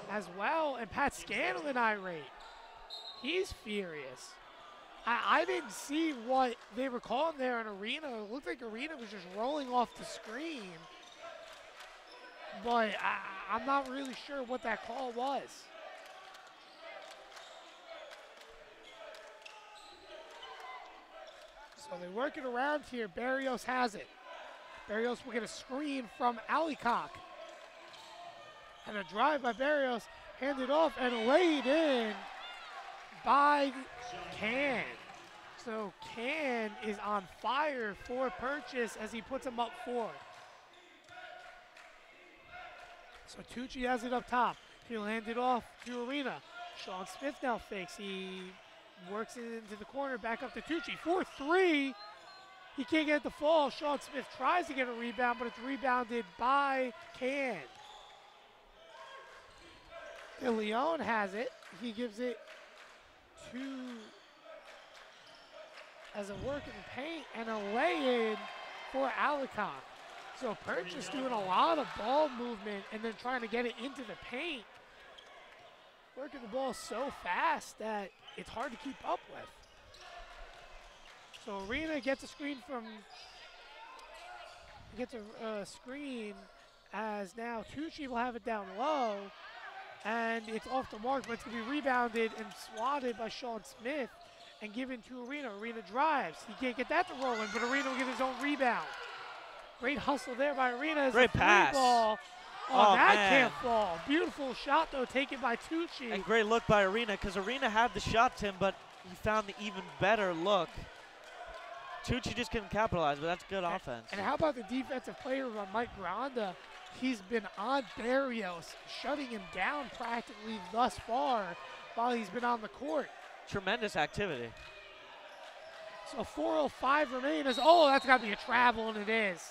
as well. And Pat Scanlon irate. He's furious. I didn't see what they were calling there in Arena. It looked like Arena was just rolling off the screen. But I'm not really sure what that call was. So they work it around here. Barrios has it. Barrios will get a screen from Alicock. And a drive by Barrios, handed off and laid in by Can. So Can is on fire for Purchase as he puts him up 4. So Tucci has it up top. He'll hand it off to Arena. Sean Smith now fakes. He works it into the corner, back up to Tucci. 4-3. He can't get the fall. Sean Smith tries to get a rebound, but it's rebounded by Can. De Leon has it. He gives it to as a work in the paint and a lay-in for Alicock. So Purchase doing a lot of ball movement and then trying to get it into the paint. Working the ball so fast that it's hard to keep up with. So Arena gets a screen as now Tucci will have it down low. And it's off the mark, but it's going to be rebounded and swatted by Sean Smith and given to Arena. Arena drives. He can't get that to roll in, but Arena will get his own rebound. Great hustle there by Arena. Great pass. Ball. Oh, that man. can't fall. Beautiful shot, though, taken by Tucci. And great look by Arena, because Arena had the shot, Tim, but he found the even better look. Tucci just couldn't capitalize, but that's good offense. And how about the defensive player by Mike Granda? He's been on Barrios, shutting him down practically thus far while he's been on the court. Tremendous activity. So 4:05 remain as, oh, that's got to be a travel, and it is.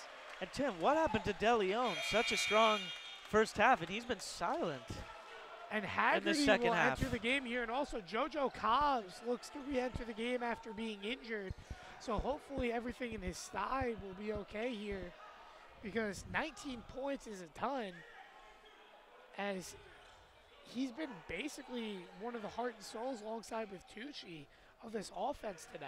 And Tim, what happened to De Leon? Such a strong first half, and he's been silent. And Haggerty second will half. enter the game here, and also JoJo Cobbs looks to re-enter the game after being injured. So hopefully everything in his thigh will be okay here, because 19 points is a ton, as he's been basically one of the heart and souls alongside with Tucci of this offense today.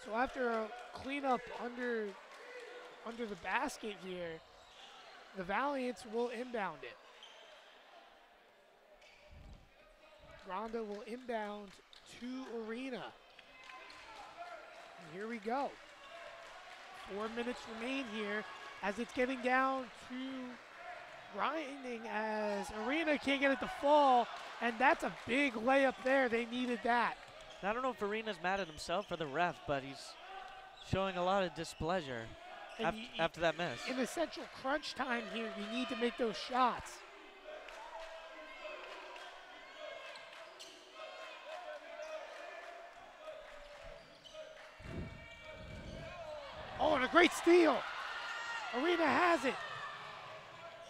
So after a cleanup under the basket here, the Valiants will inbound it. Granda will inbound to Arena. And here we go. 4 minutes remain here as it's getting down to grinding as Arena can't get it to fall, and that's a big layup there. They needed that. I don't know if Arena's mad at himself or the ref, but he's showing a lot of displeasure after that miss. In essential crunch time here, you need to make those shots. Oh, and a great steal. Arena has it.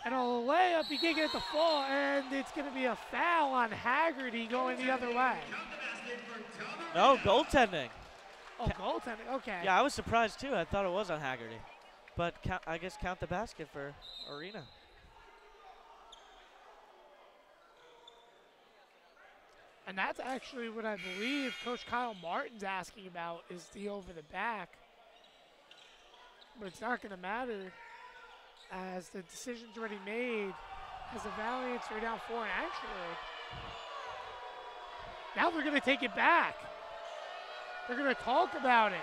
And a layup, he can't get it to fall, and it's going to be a foul on Haggerty going the other way. No, goaltending. Oh, goaltending, okay. Yeah, I was surprised too. I thought it was on Haggerty. But I guess count the basket for Arena. And that's actually what I believe Coach Kyle Martin's asking about, is the over the back. But it's not going to matter as the decision's already made, as the Valiants are down 4, and actually, now they're going to take it back. They're going to talk about it.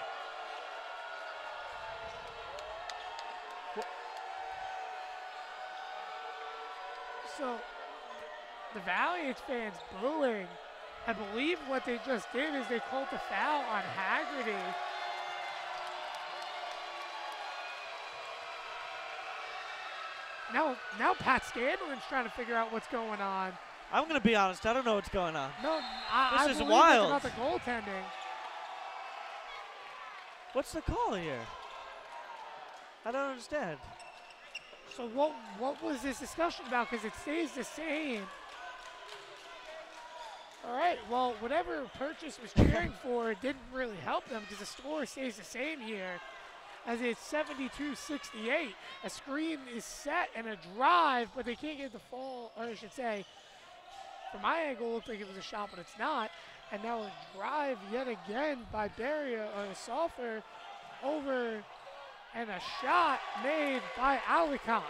So the Valiants fans booing. I believe what they just did is they called the foul on Haggerty. Now Pat Scanlon's trying to figure out what's going on. I'm going to be honest, I don't know what's going on. No, I This is believe wild. it's about the goaltending. What's the call here? I don't understand. So what was this discussion about? Because it stays the same. All right, well, whatever Purchase was cheering for didn't really help them because the score stays the same here as it's 72-68. A screen is set and a drive, but they can't get the fall, or I should say, from my angle, it looked like it was a shot, but it's not. And now a drive yet again by Sulfur over, and a shot made by Alicock.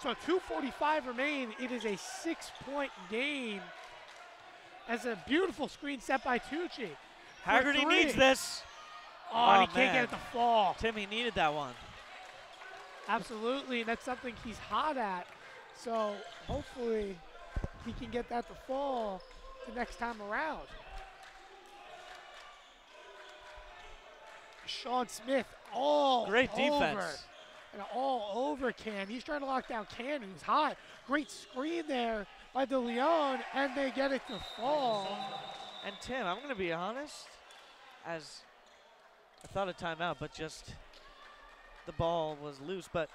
So 2:45 remain. It is a 6-point game as a beautiful screen set by Tucci. Haggerty needs this. Oh, and he can't get it to fall. Timmy needed that one. Absolutely, and that's something he's hot at. So hopefully he can get that to fall the next time around. Sean Smith all great defense. Over. And all over Can. He's trying to lock down Can, who's hot. Great screen there by De Leon, and they get it to fall. And Tim, I'm going to be honest, as I thought a timeout, but just the ball was loose. But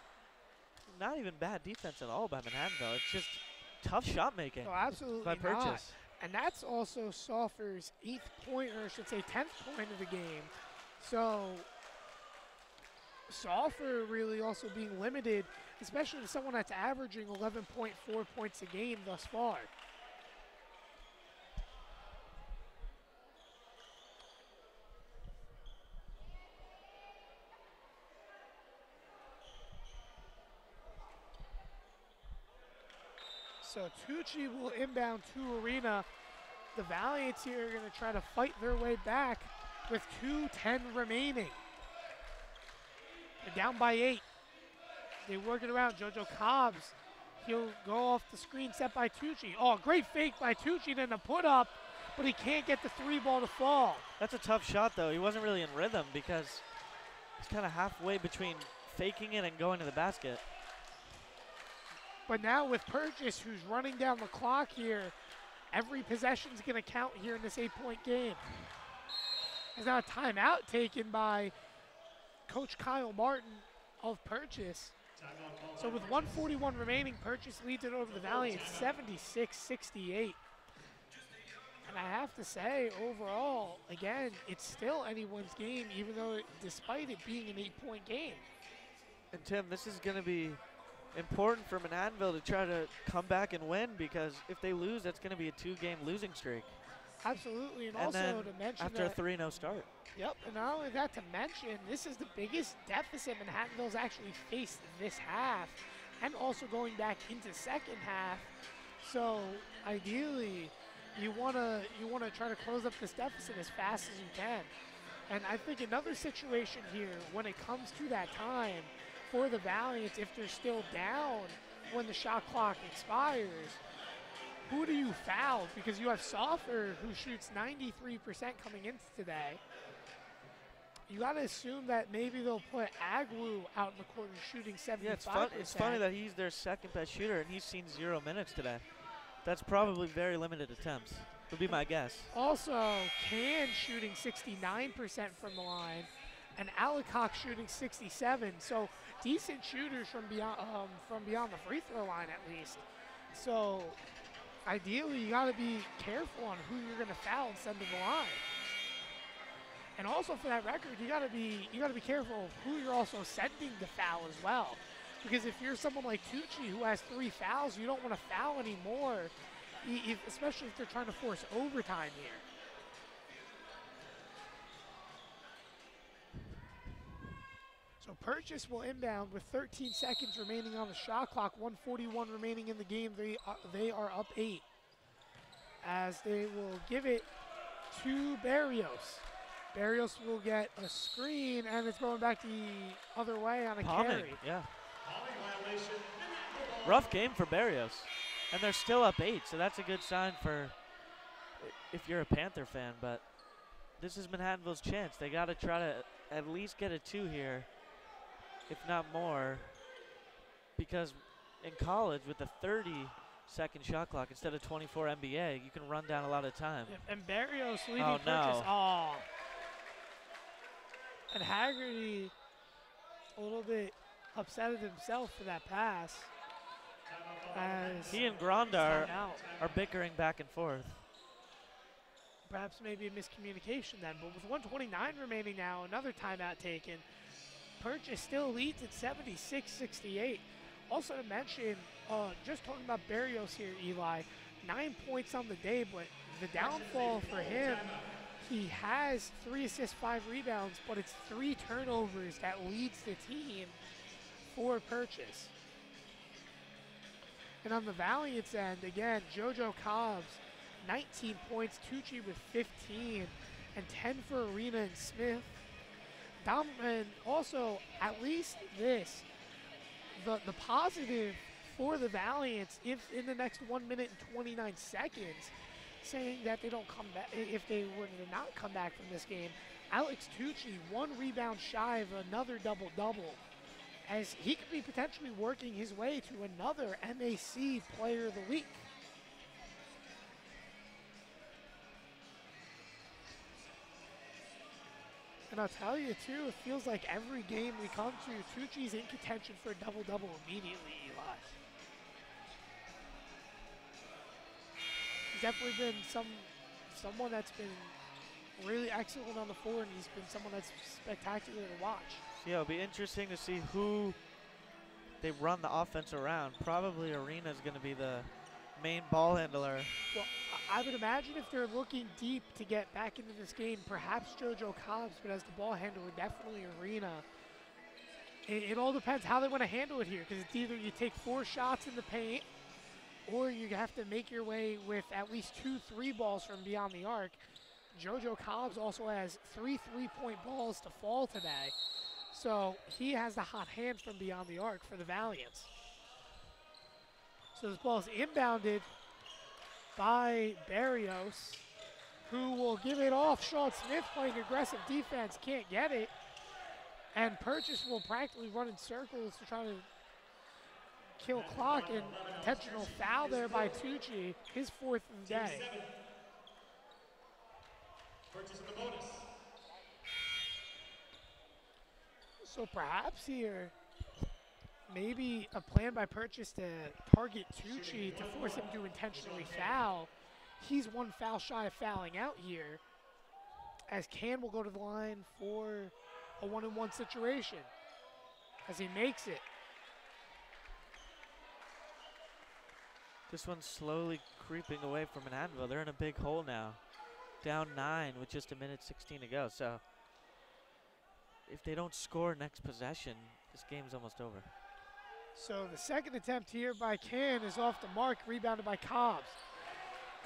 not even bad defense at all by Manhattanville. It's just tough shot making. Oh, absolutely by Purchase. Not. And that's also Sulfur's 8th point, or I should say 10th point of the game. So Sulfur really also being limited, especially to someone that's averaging 11.4 points a game thus far. So Tucci will inbound to Arena. The Valiants here are going to try to fight their way back with 2:10 remaining. They're down by 8. They work it around. JoJo Cobbs, he'll go off the screen set by Tucci. Oh, great fake by Tucci, then a put up, but he can't get the 3-ball to fall. That's a tough shot, though. He wasn't really in rhythm because he's kind of halfway between faking it and going to the basket. But now with Purchase, who's running down the clock here, every possession's going to count here in this 8-point game. There's now a timeout taken by Coach Kyle Martin of Purchase. So with 1:41 remaining, Purchase leads it over the Valiants 76-68. And I have to say, overall, again, it's still anyone's game, even though despite it being an 8-point game. And Tim, this is going to be important for Manhattanville to try to come back and win, because if they lose, that's going to be a 2-game losing streak. Absolutely, and then also to mention after that, a 3-0 start. Yep, and not only that, to mention, this is the biggest deficit Manhattanville's actually faced this half, and also going back into second half. So ideally, you wanna try to close up this deficit as fast as you can. And I think another situation here, when it comes to that time for the Valiants, if they're still down when the shot clock expires, who do you foul? Because you have Sulfur, who shoots 93% coming into today. You got to assume that maybe they'll put Agwu out in the court shooting 75%. Yeah, it's funny that he's their second best shooter, and he's seen 0 minutes today. That's probably very limited attempts, would be my guess. Also, Can shooting 69% from the line, and Alicock shooting 67%. So decent shooters from beyond the free throw line at least. So ideally, you got to be careful on who you're going to foul and send to the line. And also for that record, you got to be careful of who you're also sending to foul as well. Because if you're someone like Tucci who has 3 fouls, you don't want to foul anymore, especially if they're trying to force overtime here. So Purchase will inbound with 13 seconds remaining on the shot clock, 1:41 remaining in the game. They are up 8 as they will give it to Barrios. Barrios will get a screen, and it's going back the other way on a carry. Yeah. Rough game for Barrios. And they're still up 8, so that's a good sign for if you're a Panther fan. But this is Manhattanville's chance. They got to try to at least get a 2 here, if not more, because in college with a 30-second shot clock instead of 24 NBA, you can run down a lot of time. Yep, and Barrios leading Oh, Purchase. no. Oh. And Haggerty a little bit upset at himself for that pass. As He and Grandar timeout. are bickering back and forth. Perhaps maybe a miscommunication then, but with 1:29 remaining now, another timeout taken. Purchase still leads at 76-68. Also to mention, just talking about Barrios here, Eli, 9 points on the day, but the downfall for him, he has 3 assists, 5 rebounds, but it's 3 turnovers that leads the team for Purchase. And on the Valiant's end, again, JoJo Cobbs, 19 points, Tucci with 15, and 10 for Arena and Smith. And also, at least this, the positive for the Valiants, if in the next 1 minute and 29 seconds, saying that they don't come back, if they were to not come back from this game, Alex Tucci, 1 rebound shy of another double-double, as he could be potentially working his way to another MAC Player of the Week. And I'll tell you, too, it feels like every game we come to, Tucci's in contention for a double-double immediately, Eli. He's definitely been someone that's been really excellent on the floor, and he's been someone that's spectacular to watch. So, yeah, it'll be interesting to see who they run the offense around. Probably Arena's going to be the main ball handler. Well, I would imagine if they're looking deep to get back into this game, perhaps JoJo Cobbs, but as the ball handler, definitely Arena. It all depends how they want to handle it here, because it's either you take 4 shots in the paint, or you have to make your way with at least 2 3-balls from beyond the arc. JoJo Cobbs also has 3 3-point balls to fall today, so he has the hot hand from beyond the arc for the Valiants. So this ball is inbounded by Barrios, who will give it off. Sean Smith playing aggressive defense, can't get it. And Purchase will practically run in circles to try to kill clock, and intentional foul there by Tucci, his 4th of the day. Purchase the bonus. So perhaps here, maybe a plan by Purchase to target Tucci to force him to intentionally foul. He's 1 foul shy of fouling out here, as Can will go to the line for a 1-on-1 situation as he makes it. This one's slowly creeping away from Manhattanville. They're in a big hole now. Down 9 with just 1:16 to go. So if they don't score next possession, this game's almost over. So the second attempt here by Can is off the mark, rebounded by Cobbs.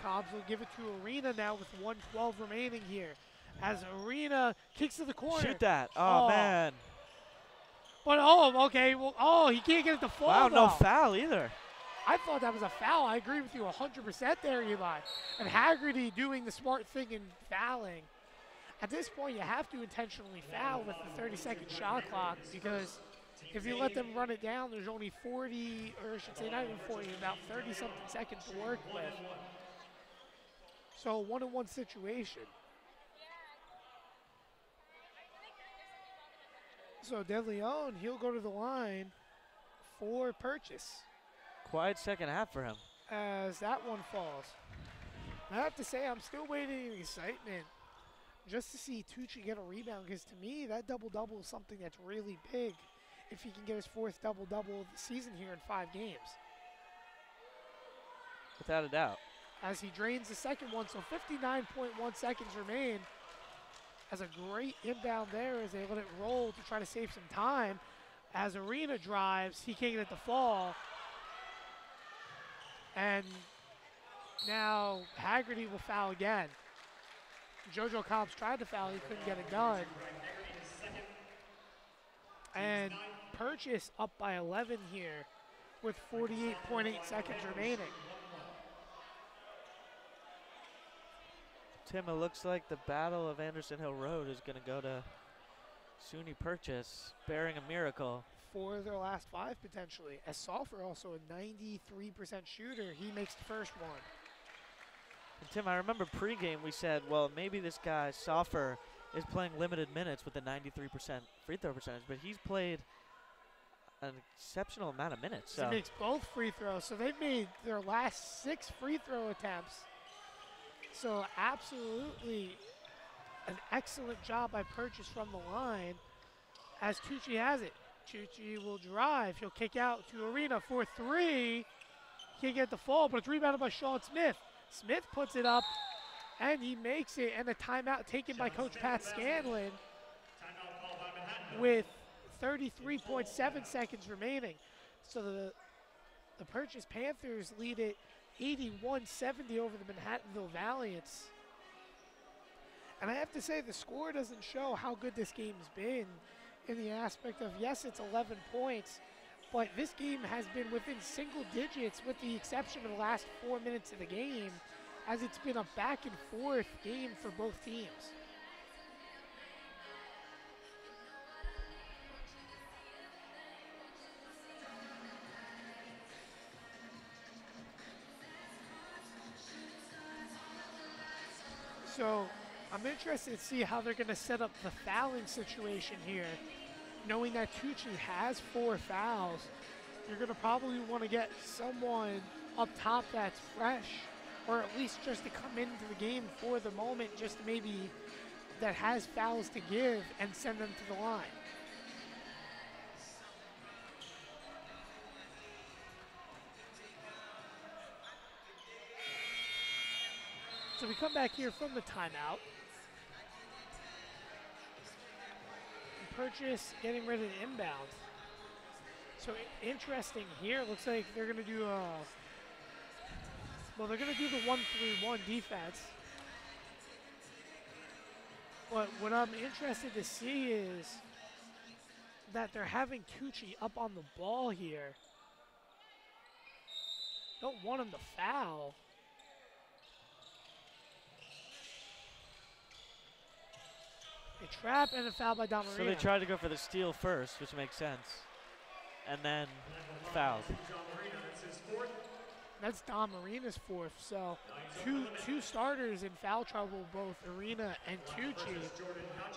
Cobbs will give it to Arena now with 1:12 remaining here, as Arena kicks to the corner. Shoot that. Oh, man. But, okay. Well, he can't get it to fall, Wow, though. no foul either. I thought that was a foul. I agree with you 100% there, Eli. And Haggerty doing the smart thing and fouling. At this point, you have to intentionally foul with the 30-second shot clock, because if you let them run it down, there's only 40, or I should say not even 40, about 30-something seconds to work with. So, 1-on-1 situation. So, De Leon, he'll go to the line for Purchase, Quiet second half for him. as that one falls. I have to say, I'm still waiting in excitement just to see Tucci get a rebound, because to me, that double-double is something that's really big if he can get his 4th double-double of the season here in 5 games. Without a doubt. As he drains the second one, so 59.1 seconds remain. Has a great inbound there as they let it roll to try to save some time. As Arena drives, he can't get it to fall. And now Haggerty will foul again. JoJo Cobbs tried to foul, he couldn't get it done. And Purchase up by 11 here with 48.8 seconds remaining. Tim, it looks like the battle of Anderson Hill Road is going to go to SUNY Purchase, bearing a miracle. For their last 5 potentially. As Salfer, also a 93% shooter, he makes the first one. And Tim, I remember pregame we said, well, maybe this guy, Salfer, is playing limited minutes with a 93% free throw percentage, but he's played an exceptional amount of minutes. He So makes both free throws. So they've made their last 6 free throw attempts. So absolutely an excellent job by Purchase from the line as Tucci has it. Tucci will drive. He'll kick out to Arena for 3. Can't get the fall, but it's rebounded by Sean Smith. Smith puts it up, and he makes it, and a timeout taken by Coach Pat Scanlon with 33.7 seconds remaining. So the Purchase Panthers lead it 81-70 over the Manhattanville Valiants. And I have to say, the score doesn't show how good this game's been in the aspect of, yes, it's 11 points, but this game has been within single digits with the exception of the last 4 minutes of the game, as it's been a back and forth game for both teams. So I'm interested to see how they're going to set up the fouling situation here. Knowing that Tucci has 4 fouls, you're going to probably want to get someone up top that's fresh, or at least just to come into the game for the moment, just maybe that has fouls to give and send them to the line. So we come back here from the timeout. Purchase getting ready to inbound. So interesting here. Looks like they're going to do they're going to do the 1-3-1 defense. But what I'm interested to see is that they're having Tucci up on the ball here. Don't want him to foul. A trap and a foul by Damarino. So they tried to go for the steal first, which makes sense, and then fouled. That's Damarina's 4th. So two starters in foul trouble, both Arena and Tucci.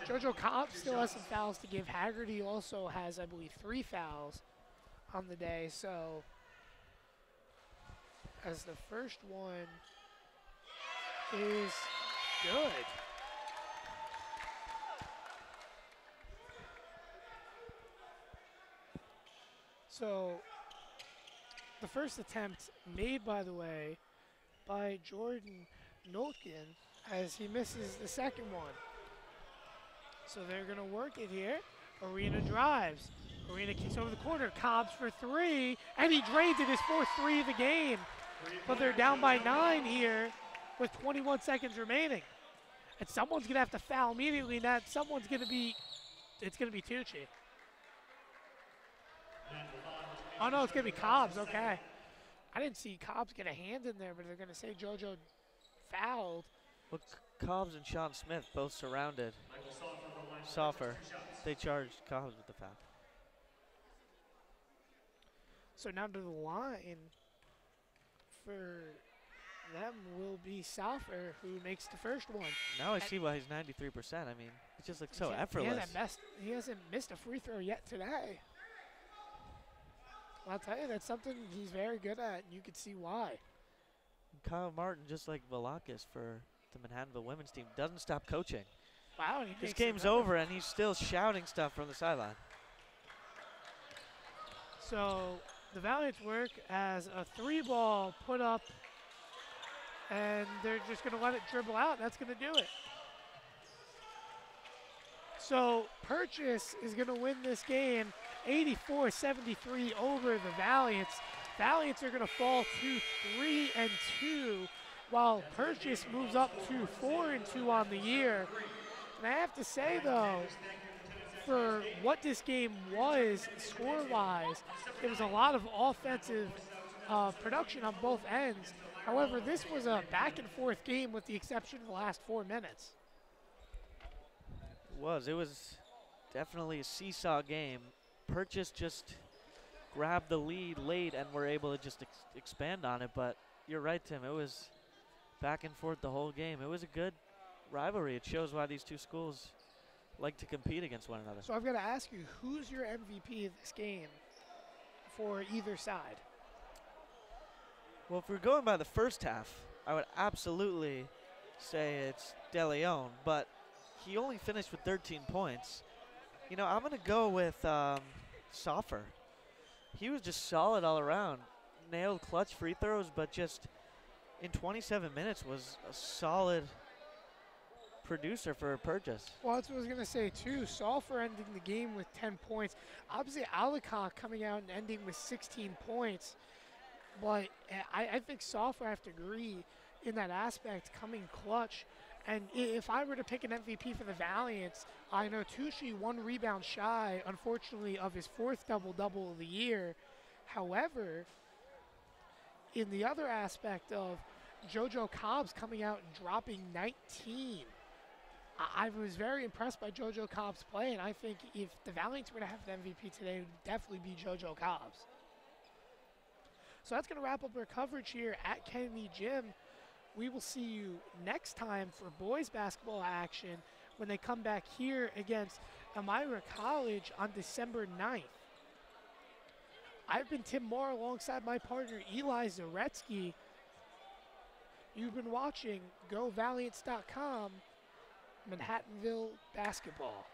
JoJo Cobb still has some fouls to give. Haggerty also has, I believe, 3 fouls on the day. So as the first one is good. So the first attempt made, by the way, by Jordan Notkin as he misses the second one. So they're going to work it here. Arena drives. Arena kicks over the corner. Cobbs for 3, and he drains it, his 4th 3 of the game. But they're down by 9 here with 21 seconds remaining. And someone's going to have to foul immediately, and that someone's going to be, it's going to be Tucci. Oh, no, it's going to be Cobbs. Okay. I didn't see Cobbs get a hand in there, but they're going to say JoJo fouled. Well, Cobbs and Sean Smith both surrounded Soffer. They charged Cobbs with the foul. So now to the line for them will be Soffer, who makes the first one. Now I see why he's 93%. I mean, it just looks so effortless. He hasn't missed a free throw yet today. I'll tell you, that's something he's very good at, and you can see why. Kyle Martin, just like Velakis for the Manhattanville women's team, doesn't stop coaching. Wow. His game's over, and he's still shouting stuff from the sideline. So the Valiants work as a 3-ball put up, and they're just going to let it dribble out. That's going to do it. So Purchase is going to win this game 84-73 over the Valiants. Valiants are going to fall to 3-2, while Purchase moves up to 4-2 on the year. And I have to say, though, for what this game was score-wise, it was a lot of offensive production on both ends. However, this was a back-and-forth game with the exception of the last 4 minutes. It was definitely a seesaw game. Purchase just grabbed the lead late and were able to just expand on it, but you're right, Tim. It was back and forth the whole game. It was a good rivalry. It shows why these two schools like to compete against one another. So I've got to ask you, who's your MVP of this game? for either side? Well, if we're going by the first half, I would absolutely say it's De Leon, but he only finished with 13 points. You know, I'm going to go with Soffer. He was just solid all around. Nailed clutch free throws, but just in 27 minutes was a solid producer for a purchase. Well, that's what I was going to say, too. Salfer ending the game with 10 points. Obviously, Alicott coming out and ending with 16 points. But I think Salfer, I have to agree in that aspect, coming clutch. And if I were to pick an MVP for the Valiants, I know Tucci 1 rebound shy, unfortunately, of his 4th double-double of the year. However, in the other aspect of JoJo Cobbs coming out and dropping 19, I was very impressed by JoJo Cobbs' play, and I think if the Valiants were to have the MVP today, it would definitely be JoJo Cobbs. So that's going to wrap up our coverage here at Kennedy Gym. We will see you next time for boys basketball action when they come back here against Elmira College on December 9th. I've been Tim Moore alongside my partner Eli Zaretsky. You've been watching GoValiants.com, Manhattanville Basketball.